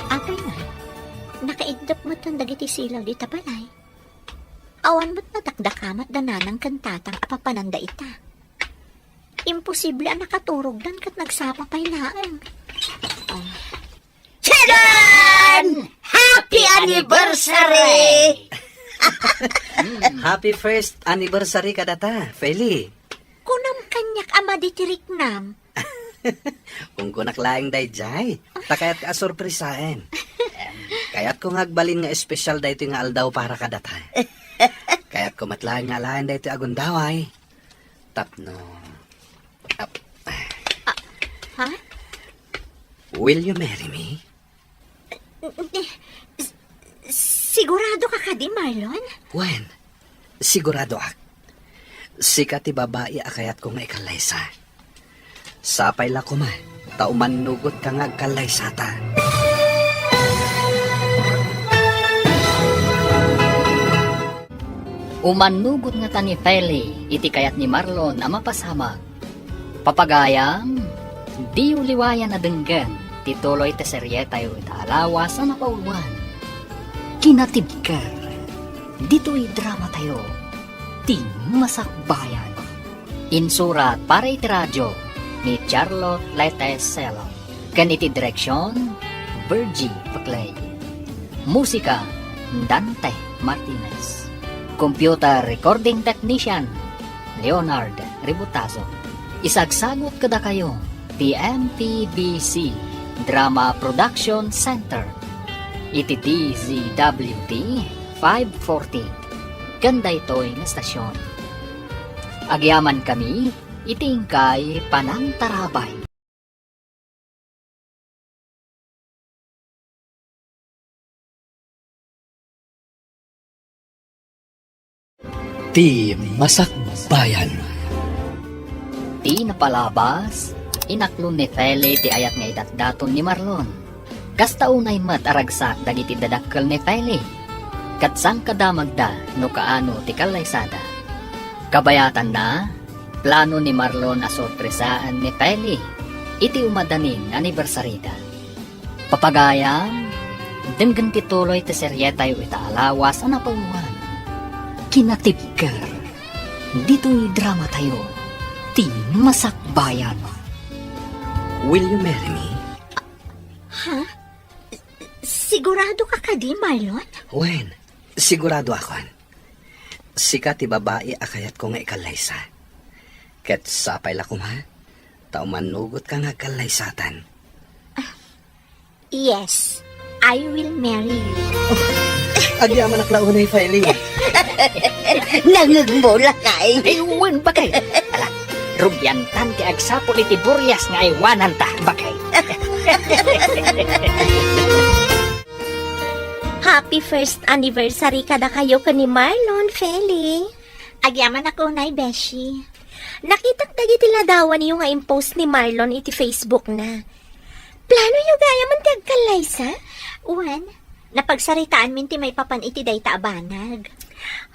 Apay nga. Nakaigdap mo itong dagiti silaw di tapalay. Awan mo't natakdakamat dananang kantatang apapananda ita. Imposible ang nakaturog dan kat nagsama pa'y laang. Tadaan! Happy anniversary! Happy first anniversary ka data, Feli. Kunam kanyak ama ditirik nam. Kung kunaklaing day jay, takayat ka sorpresain. Kaya't ko ngagbalin nga espesyal day ito nga aldaw para ka data. Kaya't ko matlaing nga lahan day ito agundaway. Tapno. Ha? Will you marry me? Sigurado ka di, Marlon? Wen, sigurado ak. Sikat ti babae akayat ko nga ikalaysa. Sapay la ko ma, tauman nugot ka nga kalaysata. Umanugot nga ta ni Feli, iti kayat ni Marlon ang mapasamag. Papagayam, di uliwayan na denggan, tituloy te seryeta yu alawas na napauluan. Kinatibker, dito'y drama tayo, ti masakbayan. Insurat para iti radyo ni Charlotte Leteselo. Kan iti direksyon, Virgie Paclay. Musika, Dante Martinez. Computer Recording Technician, Leonard Ributazo. Isagsagot kada kayo, TMPBC Drama Production Center. Iti DZWT 540. Ganda ito'y na stasyon. Agyaman kami, itingkay panangtarabay. Ti masakbayan. Ti napalabas, inaklon ni Feli ti ayat nga idatdaton ni Marlon. Kasta unay mat aragsak dagiti dadakkel ni Feli. Katsang kadamagda no kaano ti kalaysada. Kabayatan na, plano ni Marlon a sorpresaan ni Feli. Iti umadanin anibersarida. Papagayam, denggan tituloy ti seryeta yu itaalawas a napauluan. Kinatibker, dito'y drama tayo, ti masakbayan. Will you marry me? Ha? Sigurado ka di, Marlon? Wen, sigurado ako. Sikat ti babae akayat ko nga ikalaysa. Ket sapay la ko ma, taumanugot ka nga kalaysatan. Yes, I will marry you. Agyaman ak launay, Feli. Nangagmula kay. Ayun bakay. Ala, rubyantan ti agsapol iti buryas nga iwanan ta bakay. Happy first anniversary kada kayo ka ni Marlon, Feli. Agyaman ako na, Beshi. Nakitak dagiti ladawan niyo nga impost ni Marlon iti Facebook na. Plano niyo gaya man ti agkalaysa? Uwan, napagsaritaan min ti may papan iti dayta abanag.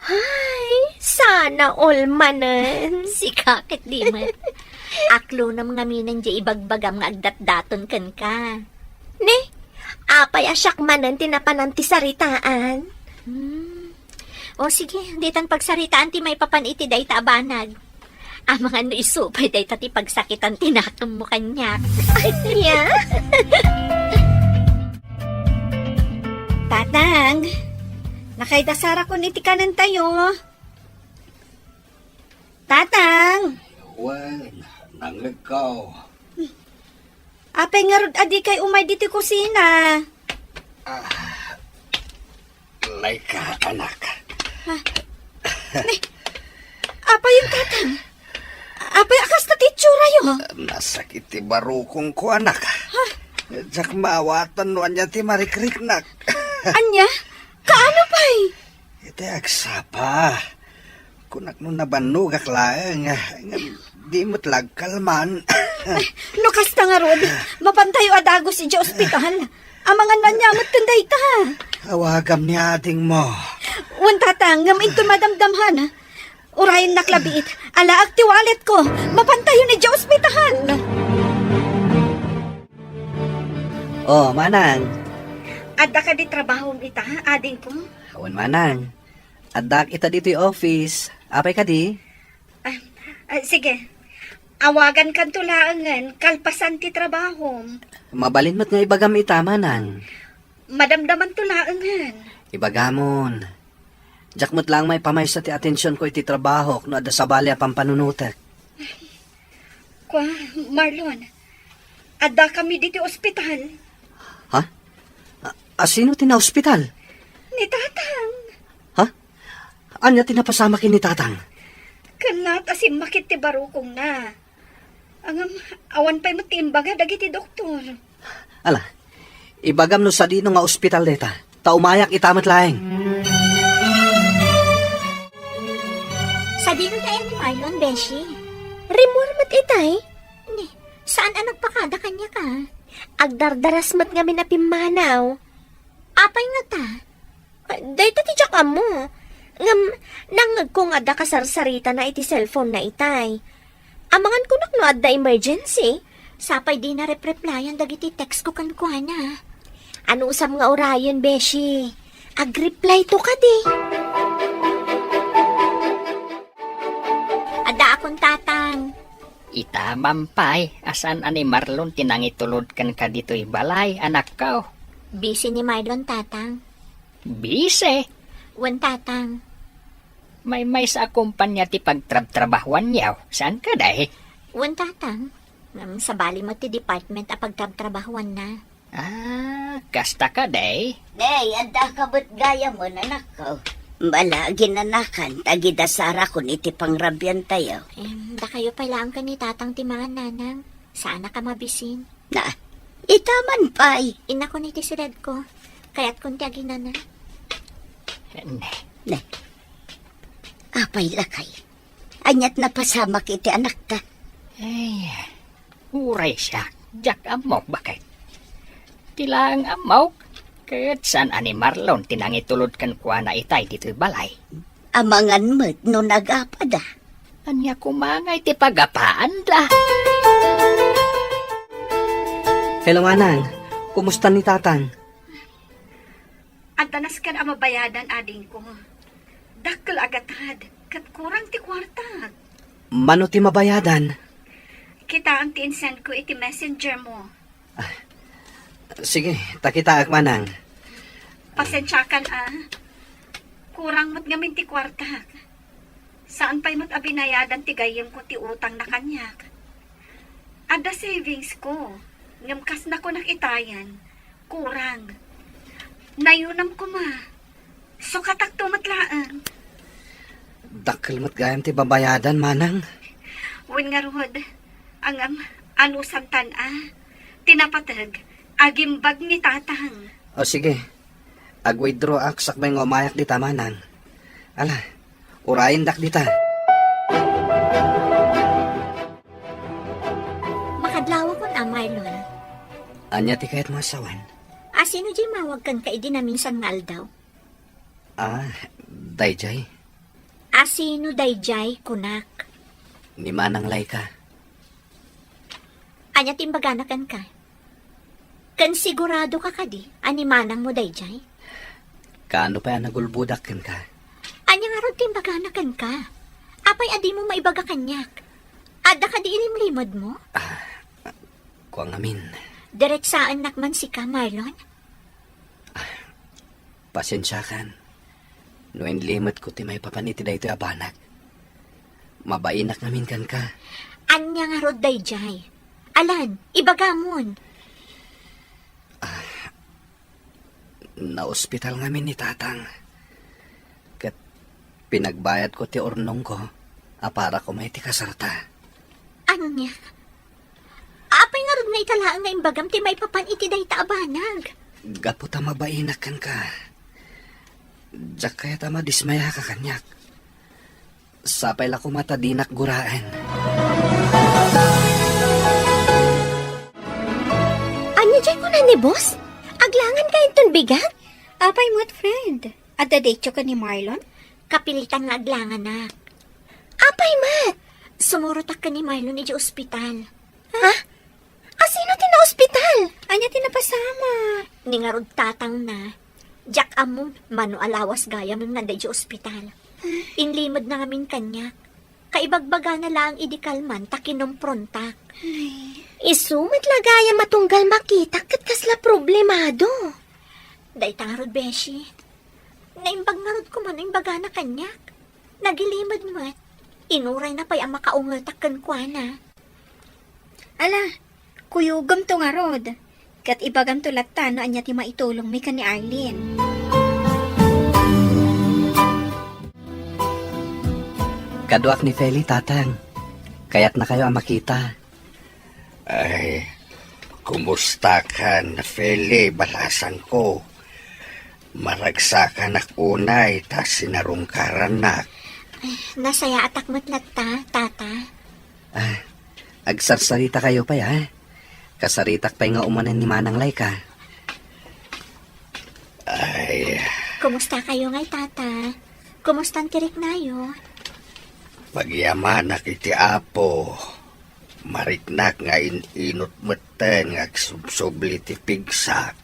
Ay, sana all manen. Si kakit di man. Aklo nam nga minan di ibagbagam nga agdat-daton kan ka. Ne, apay asyak manen tinapanan ti saritaan. O sige, ditan pagsaritaan ti may papan iti dayta abanag. Ang mga no isupay dayta ti pagsakitan tinakam mo kanya. Yeah? Tatang, nakaidasara ko niti kanan tayo. Tatang, Wen, nanglagaw. apay nga rod adi kay umay diti kusina. Laika, anak. Apay yung tatang? Apay akas na titsura yun. Nasakit ti barukong ko, anak. Jak maawatan no anya ti marikriknak. Anya, kaano pa'y? Iti agsapa. Kunak no nabanugak lang. Di mo't lagkalman. No kasta nga rod, mapantayo adagos iti ospital. Ang mga nanyamot kanday ta. Awagam ni ating mo. Wan tatang, ngam ito madamdamhan. Urayin naklabiit, ala ak ti wallet ko, mapantayo ni iti ospital. Oh, manang. Adda ka di trabaho ita, ading ko. Awan manang. Adak ita dito yung office. Apay ka di? Sige, awagan kan tulaangan, kalpasan ti trabaho. Mabalin mo't nga ibagam ita, manang. Madamdaman tulaangan. Ibagamon. Jak mo't lang may pamaysa ti atensyon ko iti trabaho no ada sa bali a pampanunutek. Kwa, Marlon, adda kami dito ospital. Ha? Sino ti na ospital? Ni tatang. Ha? Anya tinapasama kin ni tatang? Kanat asim makit ti barukong na. Angam, awan pa'y matimbaga dagiti doktor. Ala, ibagam no sa dino nga ospital deta. Taumayak itamat laeng. Sabi ko tayo ni Marlon, Beshi. Rimor mat itay. Saan ang nagpakada kanya ka? Agdardaras mat nga minapimanaw. Apay nga ta? Dahito ti jak mo. Ngam, nangag ko nga da kasarsarita na iti cellphone na itay. Amangan ko no adda emergency. Sapay di na replyan dagiti text ko kan kuana. Ano usam nga orayon, Beshi? Ag-reply to ka di. Ada akong tatang. Itamampay, asan ani Marlon tinangitulod kan ka dito'y balay, anak ko. Busy ni Marlon, tatang. Bise, Wan, tatang. may sa kumpanya ti pagtrab-trabahuan yaw. Saan ka dahi? Wan, tatang. Sa bali mo ti department a pagtrabahuan na. Kasta ka dahi? Day, anda ka ba't gaya mo, nanak ko? Bala, ginanakan, tagidasara kun iti pangrabyan tayo. Da kayo pailaan ka ni tatang ti mga nanang. Sana ka mabisin. Na, itaman pa'y. Ina ko ni ti silad ko. Kaya't kung ti aginana. Ne, apay lakay. Anyat na pasamak iti anak ta. Ay, uray siya. Jak amok bakit? Tilang amok. Kat saan ani Marlon tinangitulod kan kuha na itay dito'y balay. Amangan mo't no nagapada. Anya kumangay ti pagapaan da. Hello, Manang. Kumusta ni Tatang? Antanas kan ang mabayadan ading ko. Dakkel agatad, kat kurang ti kwarta. Mano ti mabayadan? Kita ang tinsend ko iti messenger mo. Sige, takita ak Manang. Pasensyakan kurang mo't ngamin ti kwarta. Saan pa'y mo't abinayadan ti gayem ko ti utang na kanyak. Ada savings ko. Ngamkas na ko nakitayan. Kurang. Nayunam ko ma. So katak tumatlaan. Dakkel mat gayam ti babayadan, Manang. Win nga ruhod. Ang anusan tinapatag. Agimbag ni tatang. O sige, ag-withdraw ak sakbay nga umayak di Manang. Ala, urayin dak dita. Makadlawa ko na, Marlon. Anya ti kahit masawan. Sino di mawag kan ka na minsan nga aldaw? Dayjay, Sino dayjay kunak? ni Manang Laika. Anya timbaganakan ka? Kan sigurado ka di? Ani manang mo dayjay? Kaano pa yan nagulbudak kan ka? Anya nga ron timbaganakan ka? Apay adi mo maibaga kanyak? Ada ka di ilimlimod mo? Kuang amin. Diretsaan nakman si ka, Marlon? Pasensyakan. Noen limot ko ti may papaniti da ito abanak. Mabainak namin kan ka. Anya nga rod dayjay? Alan, ibagamon. Na-ospital ngamin ni Tatang. Kat pinagbayad ko ti ornong ko, para ko may ti kasarta. Anya? Apay nga rod nga italaan nga imbagam ti may papan iti day taabanag. Gapo ta mabainak kan ka. Diyak kaya ta madismaya ka kanyak. Sapay la ko matadinak guraan. Anya dyan ko na ni boss? Aglangan ka itong bigat? Apay mo't friend. Ada decho ka ni Marlon? Kapilitan nga aglangan na. Apay mat? Sumurutak ka ni Marlon iti ospital. Ha? Sino tina-ospital? Anya tinapasama. Ni nga rod tatang na. Jak amon, mano alawas gaya mong nanda iti ospital. Inlimod na ngamin kanyak. Kaibagbaga na lang idikalman takinom prontak. Isumat lagaya matunggal makita kat kasla problemado. Day tarod, Beshi. Naimbag na rod ko man imbaga na kanyak. Nagilimod mo at inuray na pa'y ang makaungatak kwa na. Ala, kuyugam to nga rod. Kat ibagam to latan no anya ti maitulong mi ka ni Arlene. Kaduak ni Feli, Tatang. Kaya't na kayo ang makita. Ay, kumusta ka na, Feli, balasan ko? Maragsakan ak unay, ta sinarungkaran nak. Nasaya atak matlat ta, tata. Agsarsarita kayo pa ya. Kasaritak pa nga umanan ni Manang Laika. Ay, Kumusta kayo ngay, tata? Kumusta ang tirik nayo? pagyaman nak iti apo. Mariknak nga inot meten nga subsubli ti pigsak.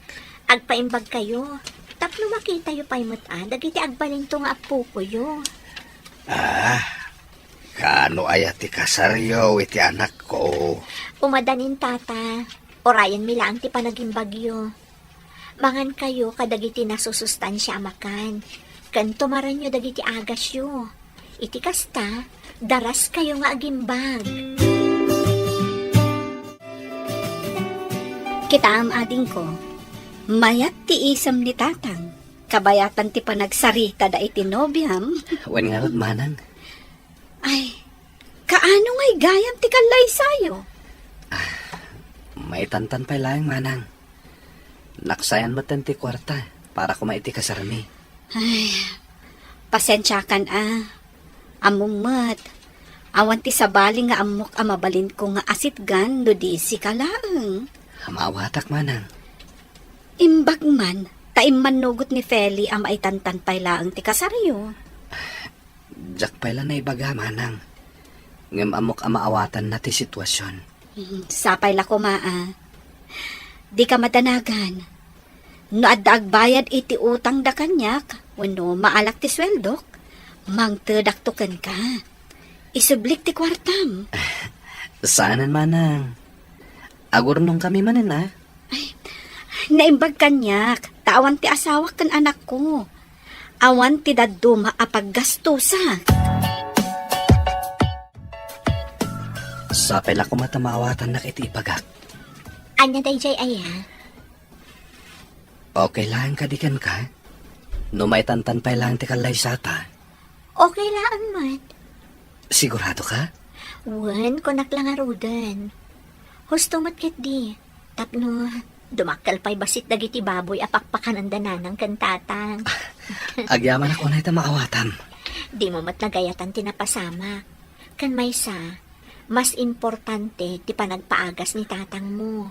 Agpaimbag kayo. Tapno makita yu pa'y mutaan, dagiti agbalinto nga apo ko yu. Kano ay ti kasaryo iti anak ko. Umadanin, tata. Orayan mila ang ti panagimbag yu. Mangan kayo kadagiti nasusustansya amakan. Kan tumaran yu dagiti agas yu. Iti kasta, daras kayo nga agimbag. Kita am ading ko, mayat ti isam ni tatang, kabayatan ti panagsarita da iti nobyam. Wan nga Manang. Ay, kaano nga'y gayam ti kalay sayo? May tantan pa lang, Manang. Naksayan mo ti kwarta para kumaiti kasarami. Ay, pasensyakan Amumat. Awan ti sabali nga amok amabalin ko nga asitgan do di si kalaeng. Hamawatak, Manang. Imbag man, taimman nugot ni Feli am ay tantan pay laeng ti kasaryo. Jak pala na ibaga, Manang. Ngem amok amaawatan na ti sitwasyon. Sapay la ko Di ka madanagan. No adda agbayad iti utang da kanyak, wano maalak ti sweldok, mangtedak tuken ka. Isublik ti kwartam. Saanan, Manang? Agurnong kami manin, Naimbag kanyak, tawan ti asawak kan anak ko. Awan ti daduma apaggastusa. Sa pala ko matamawatan na kiti ipagak. Anya dayjay aya? Okay lang kadikan ka? No may tantan pa lang ti kalay sata. Okay laan mat. Sigurado ka? Wan, kunak lang arudan. Husto mat ket di. Tapno, dumakal pa'y basit dagiti baboy apakpakan ang dananang kantatang. Agyaman ako na ito maawatan. Di mo mat nagayatan tinapasama. Kan may sa, mas importante ti panagpaagas ni tatang mo.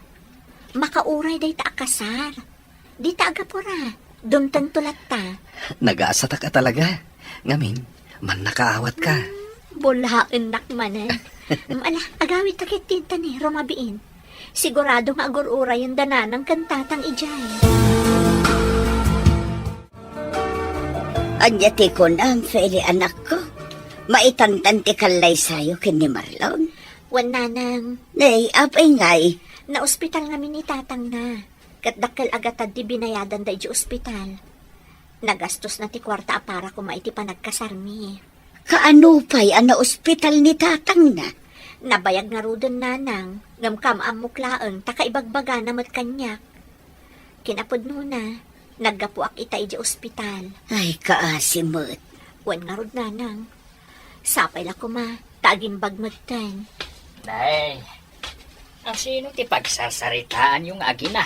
Makauray day ta akasar. Di ta agapura. Dumtang tulat ta. Nag-aasata ka talaga. Ngamin, man nakaawat ka. Bulaen nakmanan. Ala, agawit takit tinta ni Romabiin. Sigurado nga agururay yung dananang kantatang ijay. Anya ti ko na ang Feli anak ko. Maitantan ti kalay sayo kin ni Marlon. Wan nanang, Nay, apay ngay. na ospital namin ni tatang na. Katdakkel agatad di binayadan da iji ospital. Nagastos na ti kwarta para kumaiti panagkasarmi. Kaano pa'y ana ospital ni tatang na? Nabayag nga rudon nanang, ngamkam amuklaan, takaibagbaga na mat kanyak. Kinapod nuna, naggapuak ita iji ospital. Ay, kaasimot. Wan nga rud nanang. Sapay la kuma, tagimbag magtan. Nay, asino ti pagsasaritaan yung agina?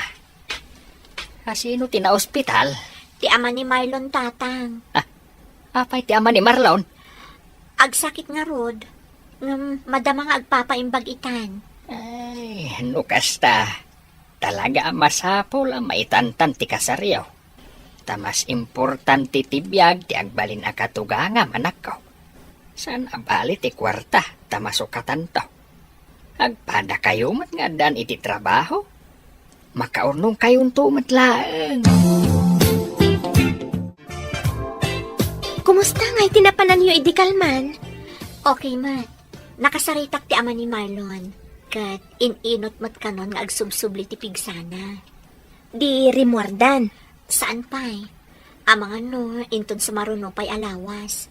Asino ti na ospital? Ti ama ni Marlon tatang. Apay ti ama ni Marlon? Agsakit nga rod. Madama nga agpapaimbag itan. Ay, no kasta. Talaga masapol ang maitantan ti kasaryaw. Tamas importante ti biyag ti agbalin akatuganga manak ko. San abali ti kwarta tamasukatan to. Agpada kayo mat nga dan iti trabaho. Makaurnong kayong tumat laeng. Kumusta nga'y tinapanan yu idikalman? Okay, mat. Nakasaritak ti ama ni Marlon. Kat ininot mat kanon nga agsubsubli ti pigsana. Di rimwardan. Saan pa'y? Amang ano, inton sa maruno pa'y alawas.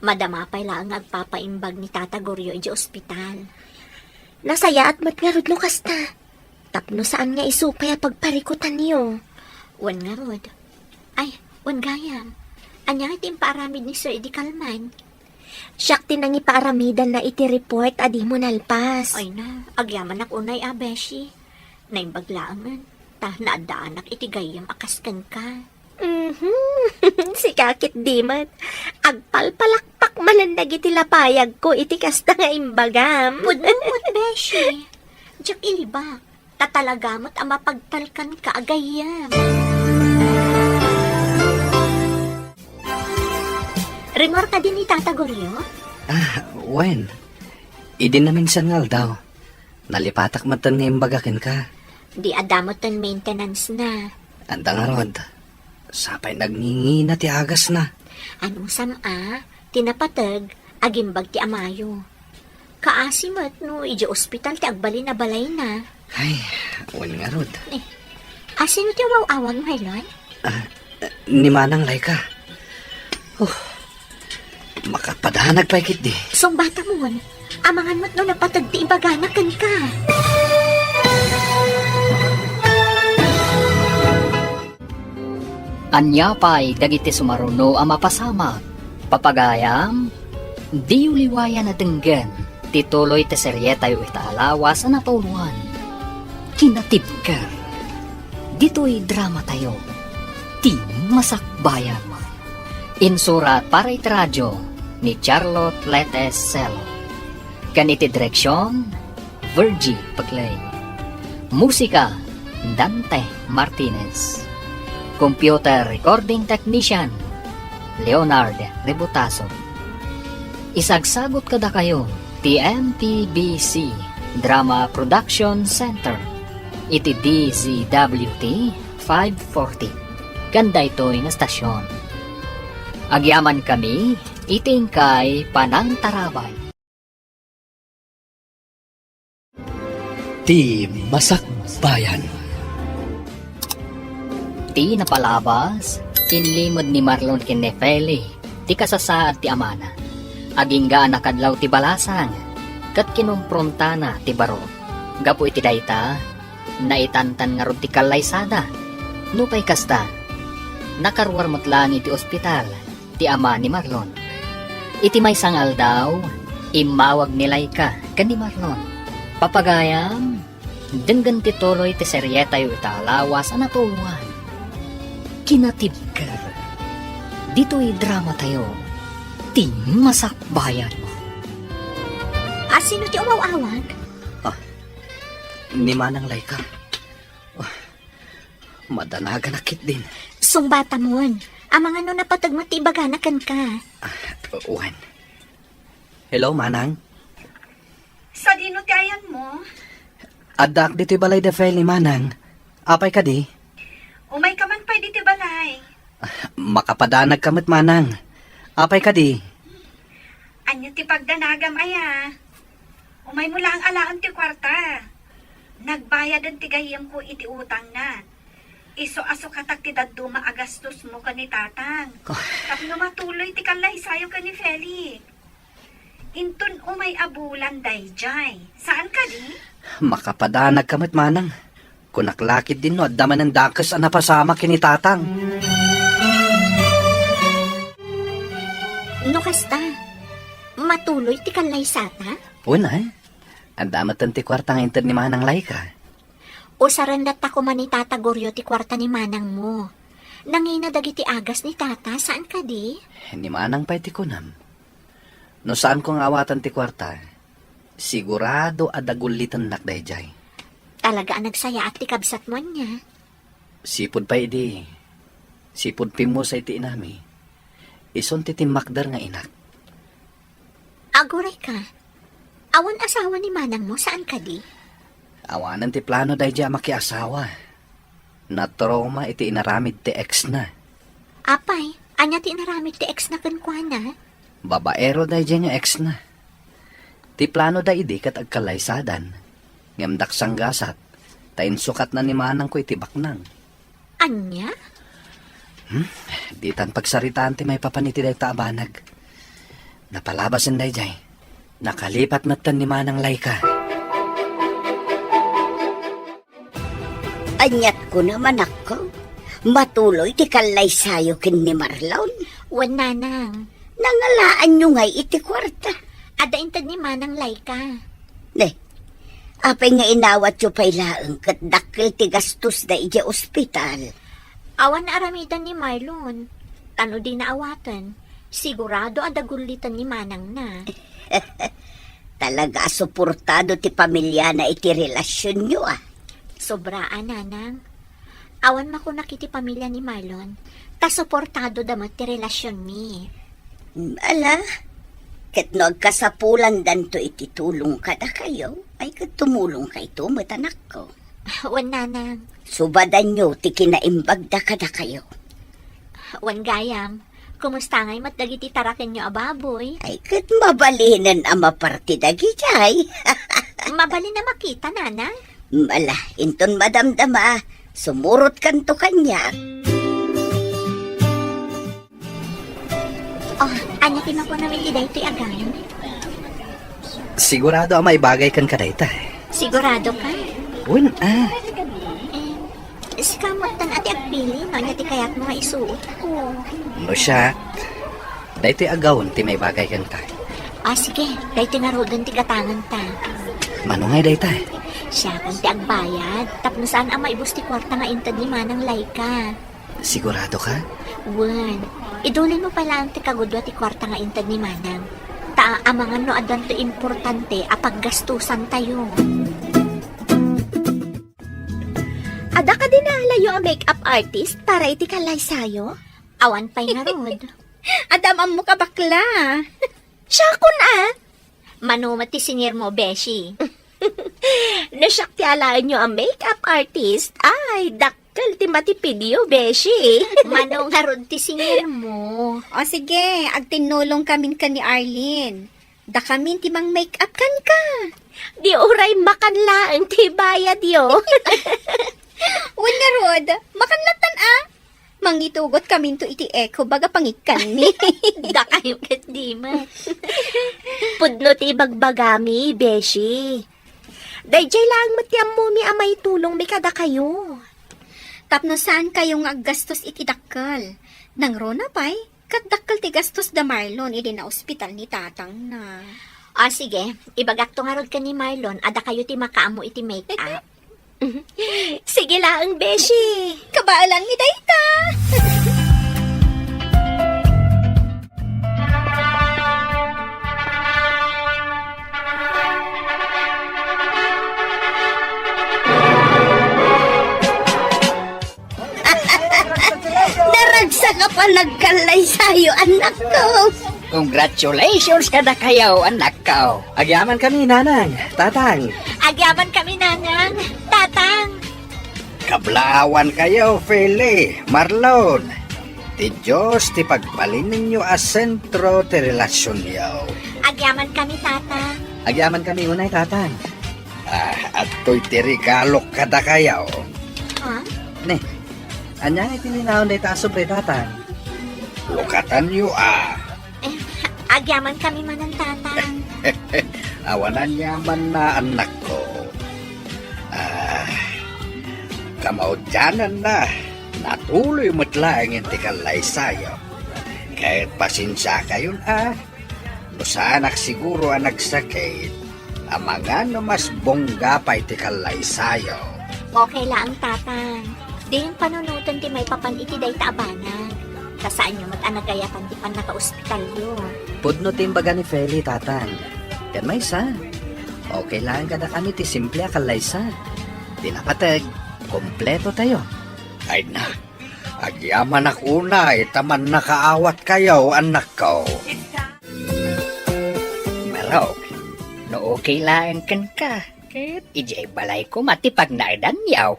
Madama pa'y lang agpapaimbag ni Tata Goryo iji ospital. Nasaya at matngarod lo kasta. Tapno saan nga isupay a pagparikutan niyo? Wan nga rod. Ay, wan gayam. Anya nga timparamid ni Sir Eddie Kalman. Siyak tinang ipaaramidan na iti report adi mo nalpas. Ay na, agyaman ak unay abeshi. Naimbaglaan ta naadaanak iti gayam akaskan ka. Si kakit di man. Agpalpalakpak manandag iti lapayag ko, iti kasta nga imbagam. Pudmut, Beshi. Diyak iliba, tatalagamot ang mapagtalkan ka agayam. Ringor ka din ni Tata Goryo? Wen, idin na minsan nga daw. Nalipatak matan nga imbagakin ka. Di adamot ang maintenance na. Anda nga rod, sapay nagningi na ti agas na. Anong sama, tinapatag, agimbag ti amayo. Kaasimat no, iji ospital ti agbali na balay na. Ay, wen nga rod. Asino ti awang Marlon? Ni Manang Laika. Makapadanag pa ikit di. Bata mo, amangan mo't no napatag ti ibaganakan ka. Anya pa'y dagiti sumaruno ang mapasama. Papagayam, di uliwaya na denggan, tituloy te seryeta yu itaalawas na napauluan. Kinatibker, dito'y drama tayo, ti masakbayan. Insurat para itradyo ni Charlotte Letes Celo. Ganiti direksyon, Virgie Paglay. Musika, Dante Martinez. Computer Recording Technician, Leonard Rebutaso. Isagsagot kada kayo, TMPBC Drama Production Center. Iti DZWT 540. Ganda ito'y na stasyon. Agyaman kami, iting kay Panang Tarabay. Ti Masakbayan. Ti napalabas, inlimod ni Marlon Kinefeli, ti kasasaad ti amana. Agingga nakadlaw ti balasang, kat kinumpronta na ti baro. Gapu iti dayta, naitantan nga rod ti kalaysada. Nupay kasta, nakarwar lang iti ospital, ti ama ni Marlon. Iti may sangal daw, imawag ni Laika kan ni Marlon. Papagayam, denggan ti tuloy ti seryeta yu italawas na natuluan. Kinatibker, dito'y drama tayo, ti masakbayan mo. Asino ti umawawag? Ni Manang Laika. Madanaga nakit din. Bata mo, amangan no napatag mo ti ibaganakan ka. Wen. Hello, Manang. Sa dino ti ayan mo? Adak dito'y balay de fel ni Manang. Apay ka di? Umay ka man pa di ti balay. Makapadanag kamit, Manang. Apay ka di? Anyo ti pagdanagam aya. Umay mo lang alaan ti kwarta. Nagbayad ang tigayam ko iti utang na. Iso-aso katak ti daduma agastos mo ka ni tatang. Tapno matuloy ti kalay sayo ka ni Feli. Intun umay abulan dayjay. Saan ka di? Makapadanag kamit, Manang. Kunaklakit din no, at daman ng dakas ang napasama kini tatang. No kasta, matuloy ti kalay sata? Una, ang damatan ti kwartang inter ni Manang Laika. O sarandat ako man ni Tata Goryo ti kwarta ni Manang mo. Nangina dagiti agas ni Tata, saan ka di? Ni Manang pa iti kunam. No saan kong awatan ti kwarta, sigurado adagulitan nakdayjay. Talaga ang nagsaya at ti kabsat mo niya. Sipod pa idi. Sipod pimo sa iti inami. Ison ti timakdar nga inak. Aguray ka. Awan asawa ni Manang mo, saan ka di? Awanan ti plano dayjay makiasawa. Natroma iti inaramid ti ex na. Apay, anya ti naramit ti ex na kankwana? Babaero dayjay nga ex na. Ti plano da idi kat agkalaysadan. Ngamdak sanggasat. Tain sukat na ni Manang ko iti baknang. Anya? Di tan pagsaritaan ti may papaniti day taabanag. Napalabasan dayjay. Nakalipat na tan ni Manang Laika. Anyat ko naman ako. Matuloy ti kalay sayo kin ni Marlon. Wan nanang. Nangalaan nyo ngay iti kwarta. Ada intad ni Manang Laika. Apay nga inawat yo pay laeng kat dakil ti gastos da iti ospital. Awan na aramidan ni Marlon. Tano di na awatan. Sigurado adagulitan ni Manang na. Talaga suportado ti pamilya na iti relasyon nyo Sobraan, nanang. Awan mako nakiti pamilya ni Marlon. Ta suportado damat ti relasyon mi. Ala, ket no agkasapulan danto iti tulong kada kayo, ay ket tumulong kay to matanak ko. Wan, nanang. Subadan nyo ti kinaimbag da kada kayo. Wan, gayam. Kumusta ngay matdagiti taraken nyo, ababoy? Ay ket mabalinan ang mapartida gijay. Mabali na makita, nanang. Ala, inton madamdama, sumurot kanto kanya. Oh, anya ti mako namin ti daytoy agam. Sigurado may bagay kan ka dayta. Sigurado ka? Uy, Sikamutan ati agpili, no? Nya ti kayat mo nga isuot ko. no siya. Daytoy agawon ti may bagay kan ka. Sige. Daytoy nga rodan ti gatangan ta. Manungay dayta. Siya kung ti agbayad. Tapno saan ang maibus ti kwarta nga intad ni Manang Laika. Sigurado ka? Wan. Idulin mo pala ang ti kagudwa ti kwarta nga intad ni Manang. Amangan no adan to importante apaggastusan tayo. Ada ka din nalayo ang makeup artist para iti kalay sayo? Awan pa'y nga rod. Adam ang muka bakla. Siya kun Manumat ti singir mo, Beshi. Nasyak ti alaan nyo ang makeup artist. Ay, dakkel ti matipidyo, beshi. Manong nga rod ti singir mo. O sige, agtinulong kamin ka ni Arlene. Da kamin ti mang make-up kan ka. Di uray makanlaan ti bayad yo. Uwan nga rod, makanlatan Mangitugot kamin to iti echo baga pangikan ni. Da kayo kat di man. Pudno ti bagbagami, beshi. Dayjay lang matiam mo mi amay tulong mi kada kayo. Tapno saan kayong aggastos iti dakkel? Nang rona pa'y, kat dakkel ti gastos da Marlon iti na ospital ni tatang na. Sige. Ibagak to nga rod ka ni Marlon. Ada kayo ti makaamo iti make-up. Sige lang, beshi. Kabaalan mi dayta. Naragsa ka pa nagkalay sa'yo, anak ko. Congratulations kada kayo, anak ko. Agyaman kami, nanang, tatang. Agyaman kami, nanang. Tatang. Kablawan kayo, Feli, Marlon. Ti Diyos, ti pagbalin ninyo a sentro ti relasyon yaw. Agyaman kami, tatang. Agyaman kami unay, tatang. At to'y ti regalo kada kayaw. Ha? Ne, anya iti linawon day tasob day tatang. Lukatan nyo Agyaman kami man ng tatang. Awanan yaman na anak ko. Kamaudyanan na. Natuloy matlaang inti kalay sayo. Kahit pasensya kayo Nusanak siguro ang nagsakit. Ang mga mas bongga pa iti kalay sayo. Okay lang, tatang. Di yung panunutan ti may papan iti day taabanan. Kasaan nyo mat-anagayatan ti pan naka-ospital yun. Pudno timbaga ni Feli, tatang. Yan may isa. Okay lang kada kami ti simple akalaysa. Dinapatag, kompleto tayo. Ay na, agyaman ako na, taman nakaawat kayo, anak ko. Marok, no okay lang kan ka. Ket ijay balay ko matipag na edan yaw.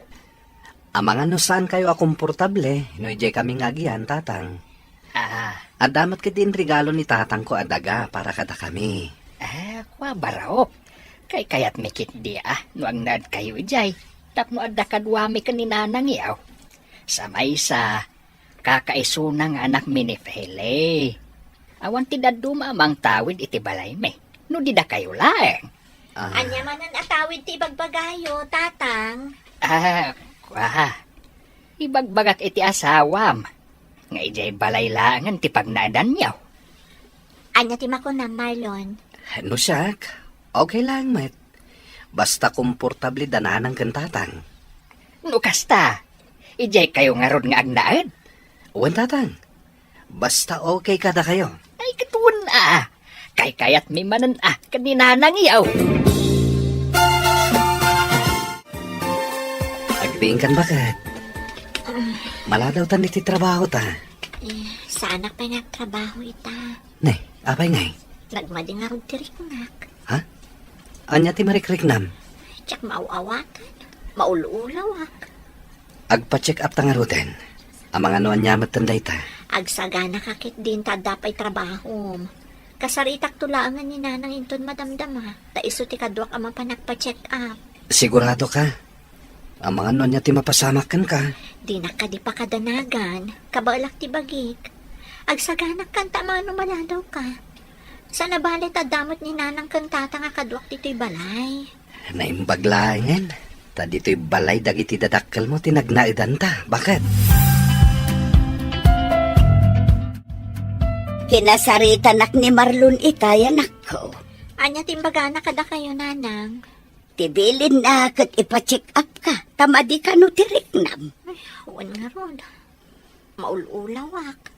Ang mga no saan kayo akomportable, no ijay kaming agian, tatang. At damat ka din regalo ni tatang ko adaga para kada kami. Kwa barao. Kay kayat mikit di no ang nad kayo ijay. Tapno adda kadwami ka ni nanang yaw. Sa may sa kakaisunang anak mi ni Feli. Awan ti daduma mang tawid iti balay me. No di da kayo laeng. Anya man ang atawid ti bagbagayo, tatang. Kwa. Ibagbagat iti asawam. Nga ijay balay langan ti pagnaadan yaw. Anya ti mako na, Marlon. No siyak, okay lang, met. Basta komportable dananang kan tatang. No kasta. Ijay kayo nga ron nga agnaad. Uwan tatang. Basta okay kada kayo. Ay, katuon Kay kayat mi manan kanina nang iyaw. Agdiin kan bakit? Maladaw tan iti trabaho ta. Sa anak pa nagtrabaho ita. Ne, apay ngay. Nagmading nga ron tiriknak. Ha? Anya ti marikriknam. Tsak mauawakan. Maululawak. Agpa-check up ta nga ruten. Ang mga noan nyamat tanday ta. Agsagana kakit din ta dapay trabaho. Kasaritak tulaangan ni nanang inton madamdama. Ta iso ti kadwak ang panagpa-check up. Sigurado ka? Ang mga noan niya ti mapasamakan ka. Di na ka di pa kadanagan. Kabalak ti bagik. Agsaganak kan tamano maladaw ka. Sa nabalit damot ni nanang kang tata nga kadwak dito'y balay. Naimbaglayan. Ta dito'y balay dagiti dadakkel mo tinagnaidan ta. Bakit? Kinasaritan ni Marlon itayan ako. Anya timbagana kada kayo nanang. Tibilin na kat ipa-check up ka. Tamadi ka no tiriknam. Huwag nga ron. Maululawak.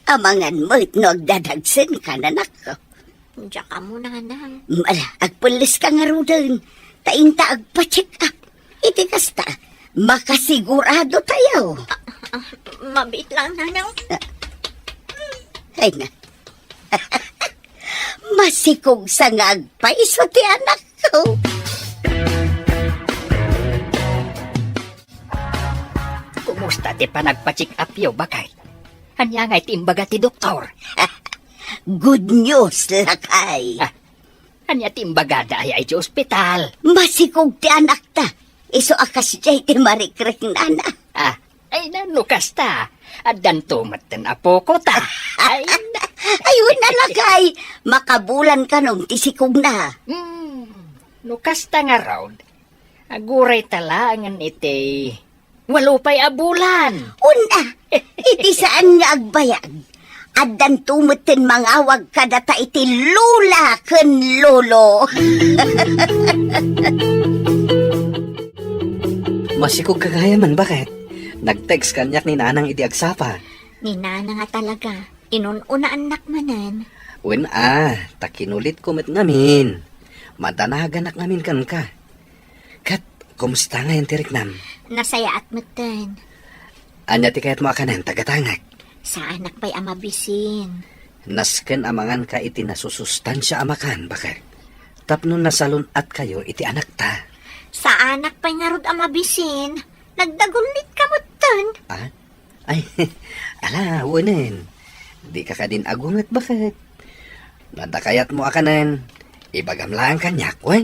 Amangan mo no agdadagsin ka na nako. Diyan ka mo nanang. Mala, agpulis ka nga ro dun. Tainta agpa-check up. Iti kasta, makasigurado tayo. Mabit lang nanang. Ay na. Masikog sa nga agpaiso ti anak ko. Kumusta ti panagpa-check up yo bakit? Anya nga itimbaga ti doktor. Good news, lakay. Anya timbaga da ay ti ospital. Masikog ti anak ta. Iso akas jay ti marikrek nana. Ay nanukas ta. Adan tumatan apo ko ta. Ay, Ayun na lakay. Makabulan ka nung tisikog na. nukas ta nga raw. Aguray talangan iti. Walupay abulan. Una, iti saan nga agbayag. Adan tumutin mangawag kadata iti lula ken lolo. Masikog kagayaman, bakit? Nag-text kanyak ni nanang iti agsapa. Ni nanang nga talaga. Inununa anak manan. Wen takinulit kumit ngamin. Madanagan ngamin kan ka. Kat, kumusta nga yung tiriknam? Nasaya at matan. Anya ti kayat mo akanan, tagatangak. Sa anak pa'y amabisin. Nasken amangan ka iti nasusustansya amakan, bakit? Tapno nasalun at kayo iti anak ta. Sa anak pa'y ngarod amabisin. Nagdagulit ka mo tan. Ay, ala, wanin. Di ka din agungat, bakit? Nadakayat mo akanan, ibagam lang kanyak, wen.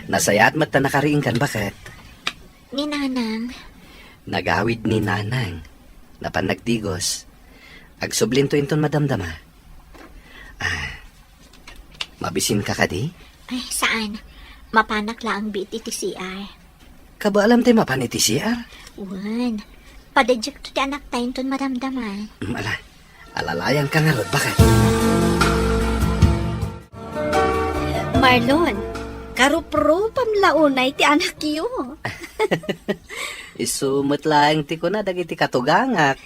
Nasayat mat na nakariing kan, bakit? Ni nanang. Nagawid ni nanang, napan nagdigos. Agsublinto inton madamdama. Mabisin ka kadi? Ay, saan? Mapanak lang bit iti CR. Kaba alam tayo mapaniti siya? Wan. Padadyak to ti anak tayo ton maramdaman. Alalayan ka nga rod, bakit? Marlon, karupropam launay ti anak yo. Isumot lang ti ko na dagiti katugangak.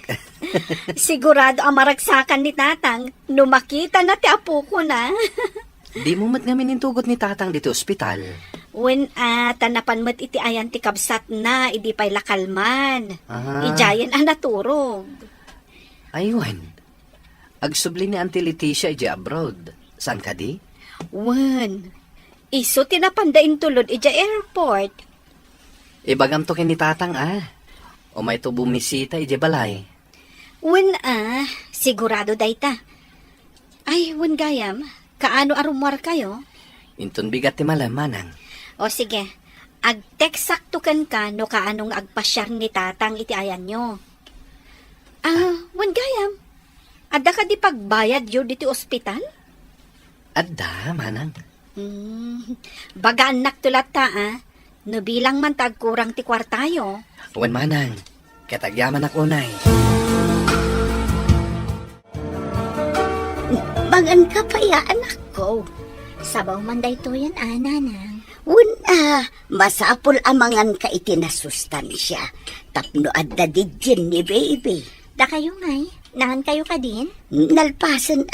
Sigurado ang maragsakan ni tatang, numakita na ti apo ko na. Di mo mat nga minintugot ni tatang dito ospital. When tanapan mat iti ayan ti kabsat na, idi pa'y lakalman. Ijayan naturog. Aywan. Agsubli ni Auntie Leticia iji abroad. Saan ka di? Wan, iso tinapandain tulod ija airport. Ibagam to kini tatang O may to bumisita iji balay. Wan sigurado dayta. Ay, wan gayam, kaano arumwar kayo? Inton bigat ti malamanang. O sige, ag-text saktukan ka no kaanong agpasyar ni tatang iti ayan nyo. Wan gayam, adda ka di pagbayad yun dito ospital? Adda, manang. Bagaanak tulat ta, no bilang man tagkurang ti kwartayo. Awan manang, katagyaman ako nay. Mangan ka pa ya, anak ko. Sabaw man dayto yan, nanang. Una, masapol amangan ka itinasustansya. Tapno adda dijin ni baby. Da kayo ngay, nahan kayo ka din? Nalpasan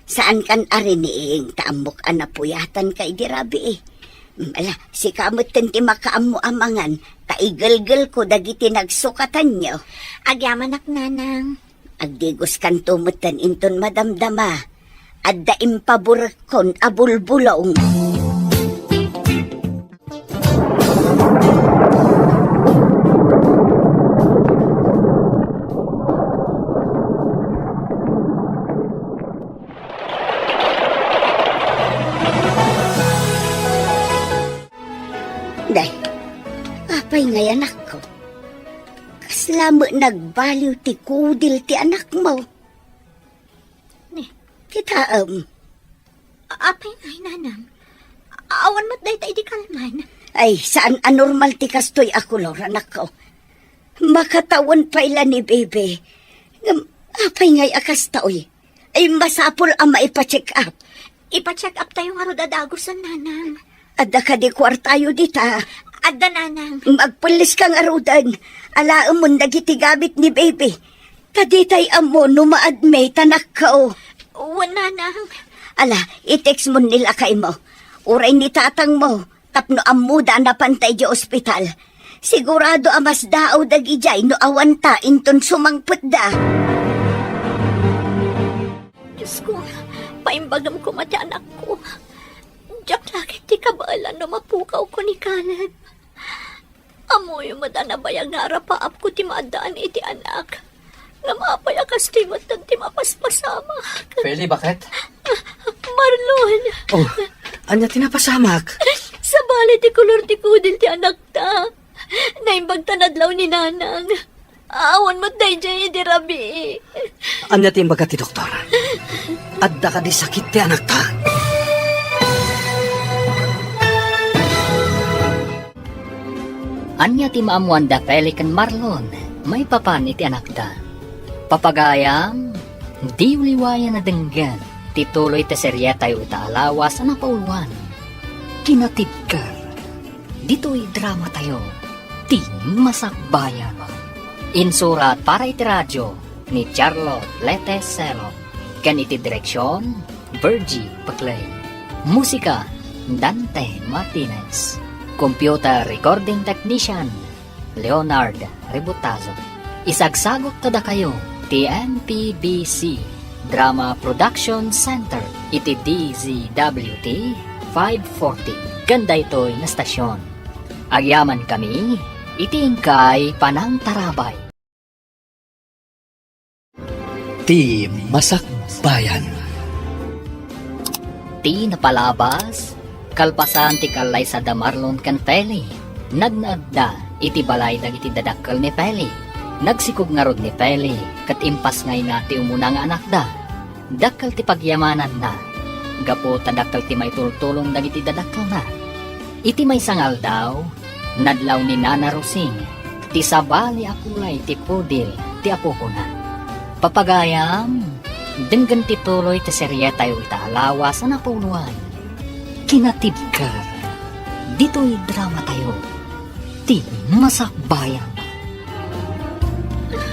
Saan kan ariniing taamok anapuyatan kay dirabi Ala, si kamot ti makaam mo amangan, kaigalgal ko dagiti nagsukatan nyo. Agyaman ak, nanang. Agdigos kan tumutan inton madamdama. Adda impaburkon abulbulong. Day, apay ngay anak ko. Kaslamo nagbaliw ti kudil ti anak mo. Kita, Apay ngay, nanang. Awan mo't dayta di kalman. ay, saan anormal ti kastoy ako, Lord, anak ko. Makatawan pa ila ni bebe. Apay ngay akas taoy. Ay, masapol ang maipacheck up. Ipa-check up tayo nga rodadagusan, nanang. Adda ka di kwartayo dita. Adda, nanang. Magpulis kang arudan. Alaam mo nagitigabit ni bebe. Kaditay amo numaadme tanak ka o. Uwan, nanang. Ala, i-text mo nila kay mo. Uray ni tatang mo. Tapno amuda na pantay di ospital. Sigurado amas daaw dagijay no awanta inton sumangput da. Diyos ko, paimbagam ko mati anak ko. Diyak lakit di kabalan no mapukaw ko ni Caleb. Amoy madanabayag nga rapaap ko ti maadaan iti anak. Nga mapayakas ti matan ti mapaspasama. Feli, bakit? Marlon, Oh, anya tinapasamak. sa bali ti kulor ti kudil ti anak ta. Naimbag tanadlaw ni nanang. Awan mo't day dyan di rabi. Anya timbaga ti doktor. Adda ka di sakit ti anak ta. Anya ti maamuan da Pelican Marlon, may papan iti anak da. Papagayam, di uliwayan na denggan, tituloy te seryeta yu itaalawas na pauluan. Kinatibkar, dito'y drama tayo, ti masakbayan. Insurat para iti radyo ni Charlotte Letesero, kan iti direksyon, Virgie Paclay. Musika, Dante Martinez. Computer Recording Technician, Leonard Rebutazo. Isagsagot kada kayo, TMPBC Drama Production Center, iti DZWT 540. Ganda ito'y na stasyon. Agyaman kami, iti ingkay Panang Tarabay. Ti Masakbayan. Ti napalabas, kalpasan ti kalay sa Damarlon kan Feli. Nagnagda iti balay dagiti dadakkel ni Feli. Nagsikog nga rod ni Feli, kat impas ngay na ti umuna nga anak da. Dakkel ti pagyamanan na. Gapo tadakkel ti may tultulong dagiti dadakkel na. Iti may sangal daw, nadlaw ni Nana Rosing, ti sabali akulay ti pudil ti apo ko na. Papagayam, denggan ti tuloy ti seryeta yu itaalawa sa napuluan. Kinatibkar, dito'y drama tayo, ti masakbayan.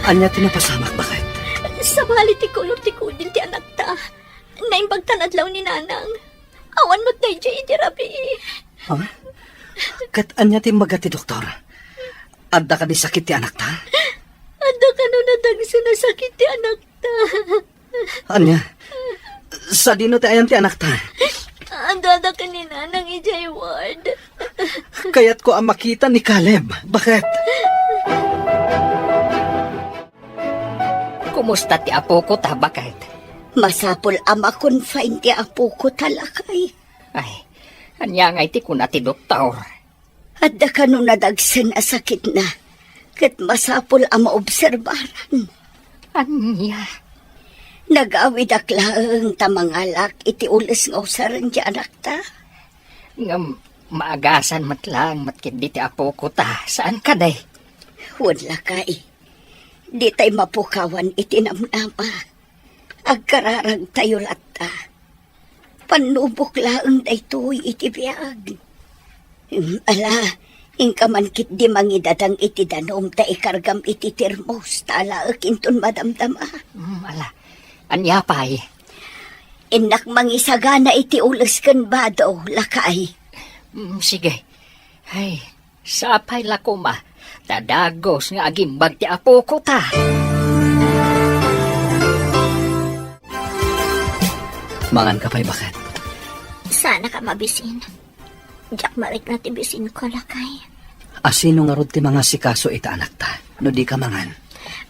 Anya tinapasamak, bakit? Sa bali ti kulor ti kudil ti anak ta. Naimbag tanadlaw ni nanang. Awan mo't day dyan iti rabi. Ha? Kat anya timbaga ti doktor. Adda ka di sakit ti anak ta? Anda ka no nadagso na sakit ti anak ta. Anya, sa dino ti ayan ti anak ta? Anda ka ni nanang ijay ward. Kaya't ko ang makita ni Caleb. Bakit? Kumusta ti apo ko ta, bakit? Masapol ama confine ti apo ko talakay. Ay, anya nga iti kuna ti doktor. Adda ka no nadagsan a sakit na. Kat masapol ama obserbaran. Anya? Nag-awid aklaang tamangalak iti ules nga usaran di anak ta. Ngam, maagasan matlang matkit di ti apo ko ta. Saan ka day? Wala kay. Di tay mapukawan iti namnama. Agkararag tayo lata. Panubok laang daytoy iti biyag. Ala, ingkamankit di mangidadang iti danom ta ikargam iti termos. Tala akinton madamdama. Ala, anya pay. Inak mangisagana iti ules ken bado, lakay. Sige. Ay, sapay lako ma. Tadagos nga agimbag ti apo ko ta. Mangan ka pa'y bakit? Sana ka mabisin. Jack marik na tibisin ko, lakay. Asino nga rod ti mga sikaso ita anak ta? No di ka mangan.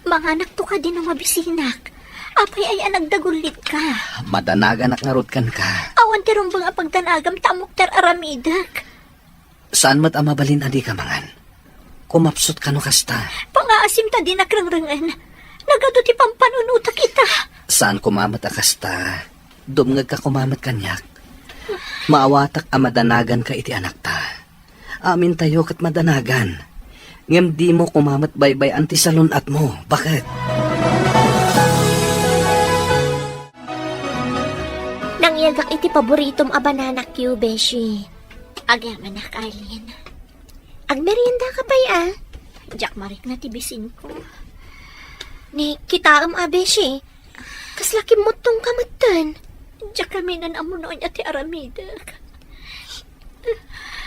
Mga anak to ka din ang mabisinak. Apay ay anagdagulit ka. Madanagan ak nga rod kan ka. Awan ti rumbang apagdanagam tamok ter aramidak. Saan mat amabalin adi ka mangan? Kumapsot ka no kasta. Pangaasim ta din nakrangrangan. Nagado ti pampanunuta kita. Saan kumamat akasta? Dumngag ka kumamat kanyak. Maawatak a madanagan ka iti anak ta. Amin tayo kat madanagan. Ngem di mo kumamat baybay anti salon at mo. Bakit? Nangyagak iti paboritom a banana Q, Beshi. Agyaman na, Arlene. Agmerienda ka pa ya? Jack marik na tibisin ko. Ni, kitaam a, Beshi. Kaslaki mo tong kamatan. Jack kami nan amunoy ati aramidak.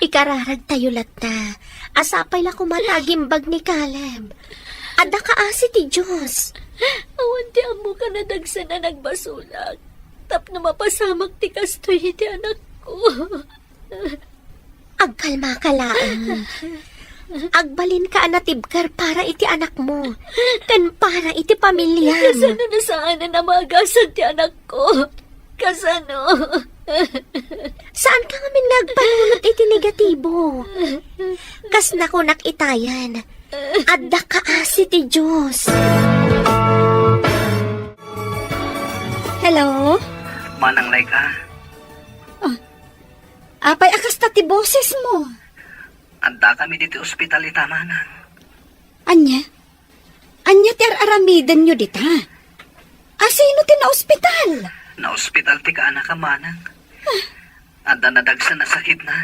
Ikararag tayo lata. Asapay la kumatagimbag ni Caleb. Ada ka asi ti Diyos. Awan ti amo ka na dagsa na nagbasulag. Tap na mapasamak ti kastoy iti anak ko. Agkalma ka laang. Agbalin ka anatibkar para iti anak mo. Kan para iti pamilya. Kasano na saan na namagasan ti anak ko? Kasano? Saan ka ngamin nagpanunot iti negatibo? Kas na ko nakitayan. Adda ka asi ti Diyos. Hello? Manang lay ka? Apay akas ta ti boses mo. Anda kami dito ospital ita manang. Anya? Anya ti aramidan nyo dita? Asino ti na ospital? Na ospital ti ka anak ka manang. Anda nadagsa na sakit na.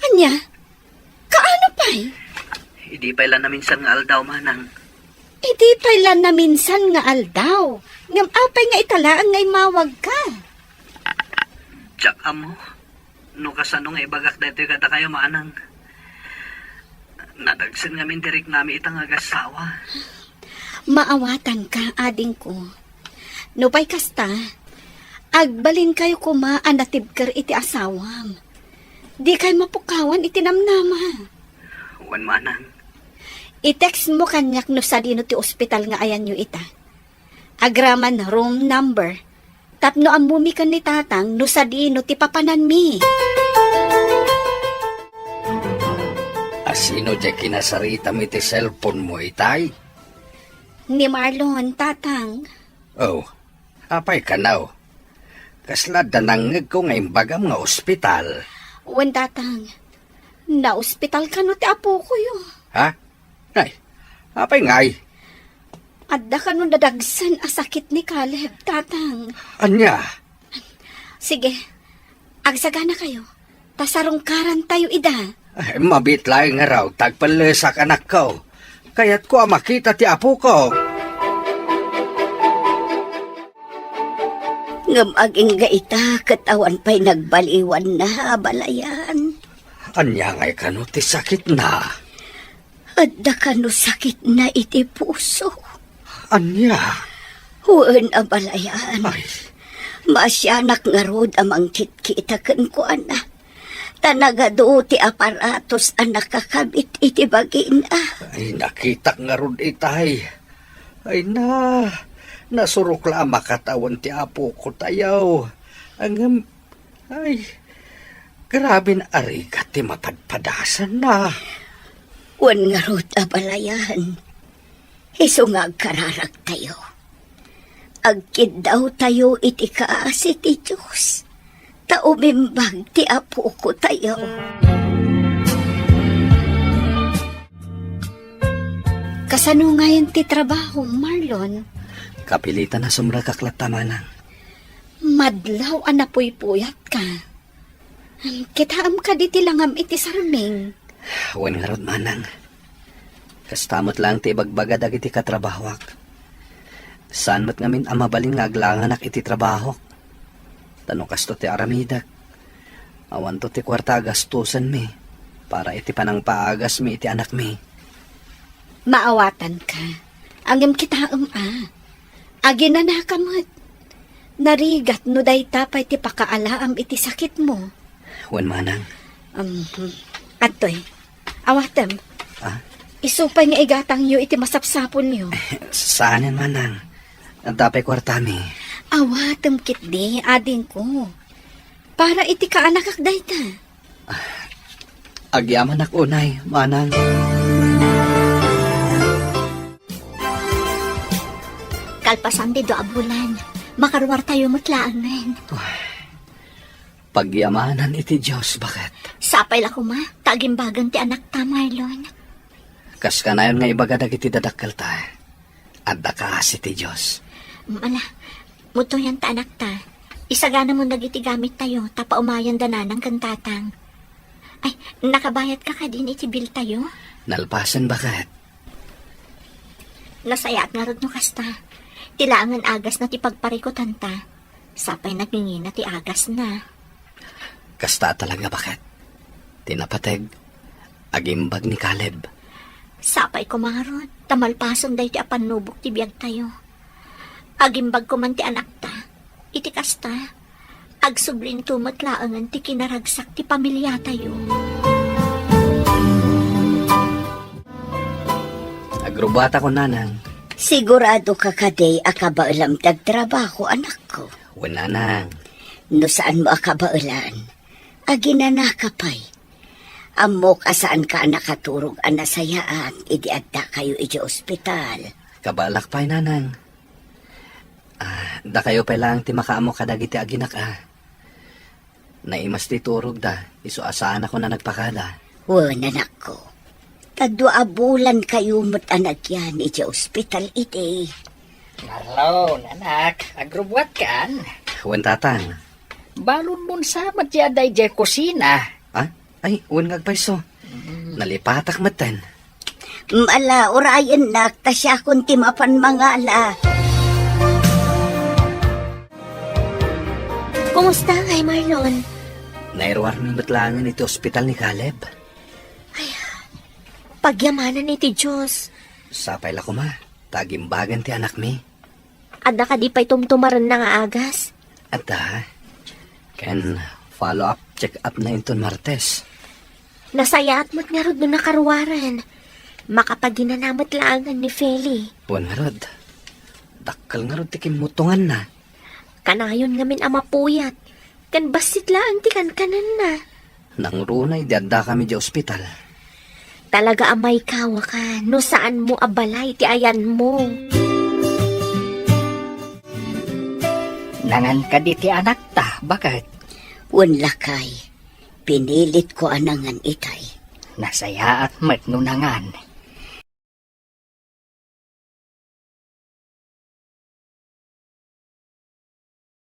Anya? Kaano pa'y? Hindi pa ilan na minsan nga aldaw manang. Idi pala na minsan nga aldaw. Ngam apay nga italaan ngay mawag ka. Tsak amo. No kasano nga ibagak dito kata kayo manang. Nadagsan nga min direk nami itang agasawa. Maawatan ka, ading ko. No pa'y kasta, agbalin kayo kumaan na tibkar iti asawam. Di kayo mapukawan iti namnama. Wan manang. I-text mo kanyak no sa dino ti ospital nga ayan nyo ita. Agraman room number. Tapno ang bumikan ni tatang no sa dino ti papanan mi. Asino dyan kinasarita mi ti cellphone mo itay? Ni Marlon, tatang. Oh, apay ka now. Kasla danangag ko nga imbagam nga ospital. Wen tatang, na ospital ka no ti apo ko yo. Ha? Ay, apay ngay. Adda ka no dadagsan a sakit ni Caleb, tatang. Anya? Sige, agsagana kayo. Tasarungkaran tayo ida. Ay, mabitlay nga raw, tagpalesak anak ko. Kaya't ko makita ti apo ko. Ngam aging gaita, katawan pa'y nagbaliwan na, balayan. Anya ngay kano ti sakit na. Adda ka no sakit na iti puso. Anya? Huwag abalayan. Ay, Masyanak nga rod amang kitkita kan ko ana. Tanagado ti aparatos ang nakakabit iti bagin ay nakita nga rod itay. Ay na, nasurok la makatawan ti apo ko tayaw. Ang, ay, grabe na arigat ti mapadpadasan na. Wan nga rod abalayan. Iso nga kararag tayo. Agkid daw tayo iti kaasi ti Diyos. Taumimbag ti apo ko tayo. Kasano ngayon ti trabaho, Marlon? Kapilitan na sumra kaklat manang. Madlaw anapoy-puyat ka. Kitaam ka di tilangam iti sarming. Wan nga rod manang. Kastamot lang ti ibagbaga dagiti katrabahwak. Saan mat ngamin ang mabaling nga aglanganak iti trabaho? Tanong kasto ti aramidak. Awan to ti kwarta gastusan mi. Para iti panang paagas mi iti anak mi. Maawatan ka. Angem kitaam Agi na nakamot. Narigat no day tapay ti pakaalaam iti sakit mo. Wan manang. Atoy, awatem. Isupay nga igatang yu iti masapsapon niyo. Saan yan manang? Ang tapay kwarta mi. Awatem kitdi, ading ko. Para iti kaanakak dayta. Agyaman ak unay, manang. Kalpasan di do abulan. Makaruwar tayo matlaan men. Pagyamanan iti Diyos, bakit? Sapay la kuma, tagimbagan ti anak ta, Marlon. Kas ka na yun nga ibagadag iti dadakkel ta. Adda ka si ti Diyos. Mala, muto yan ta anak ta. Isagana mo nagiti gamit tayo, tapa umayan dananang kantatang. Ay, nakabayad ka ka din iti bill tayo? Nalpasan bakit? Nasayat nga rod no kasta. Tilaangan agas na ti pagparikutan ta. Sapay nagingin na ti agas na. Kasta talaga bakit? Tinapateg. Agimbag ni Caleb. Sapay ko mga rod. Tamalpason day ti apanubok ti biyag tayo. Agimbag ko man ti anak ta. Iti kasta. Agsublin tumatlaangan ti kinaragsak ti pamilya tayo. Agrobata ko nanang. Sigurado ka kaday akabaulam tagtrabaho, anak ko. Wala nang. No saan mo akabaulan? Aginana ka pa'y. Amok asaan ka nakaturog anasayaan, idi adda kayo iti ospital. Kabalak pa'y nanang. Da kayo pa lang ti makaamo kadagiti aginak Naimas ti turog da, iso asaan ako na nagpakada. Anak ko. Tadwa abulan kayo mo't anak yan iti ospital iti. Marlon, anak, agrubwat kan? Wan tatang. Balon mo sa matyaday jay kusina. Ay, wan ngagpaiso. Nalipatak matan. Mala, orayan nak, tasya kung timapan mangala. Kumusta kay Marlon? Nairwar mi batlangan iti ospital ni Caleb. Pagyamanan ni ti Diyos. Sapay la ko ma, tagimbagan ti anak mi. Adda ka di pa'y tumtumaran na nga agas. At can follow up, check up na inton Martes. Nasayat mo't nga rod no nakaruwaran. Makapaginanamat laangan ni Feli. Wan nga rod. Dakkal nga rod ti kimutungan na. Kanayon ngamin amapuyat. Kan basit laan ti kanan na. Nang runay, diadda kami di ospital. Talaga amay kawa ka. No saan mo abalay ti ayan mo. Nangan ka di ti anak ta, bakit? Lakay. Pinilit ko anangan itay. Nasaya at matnunangan.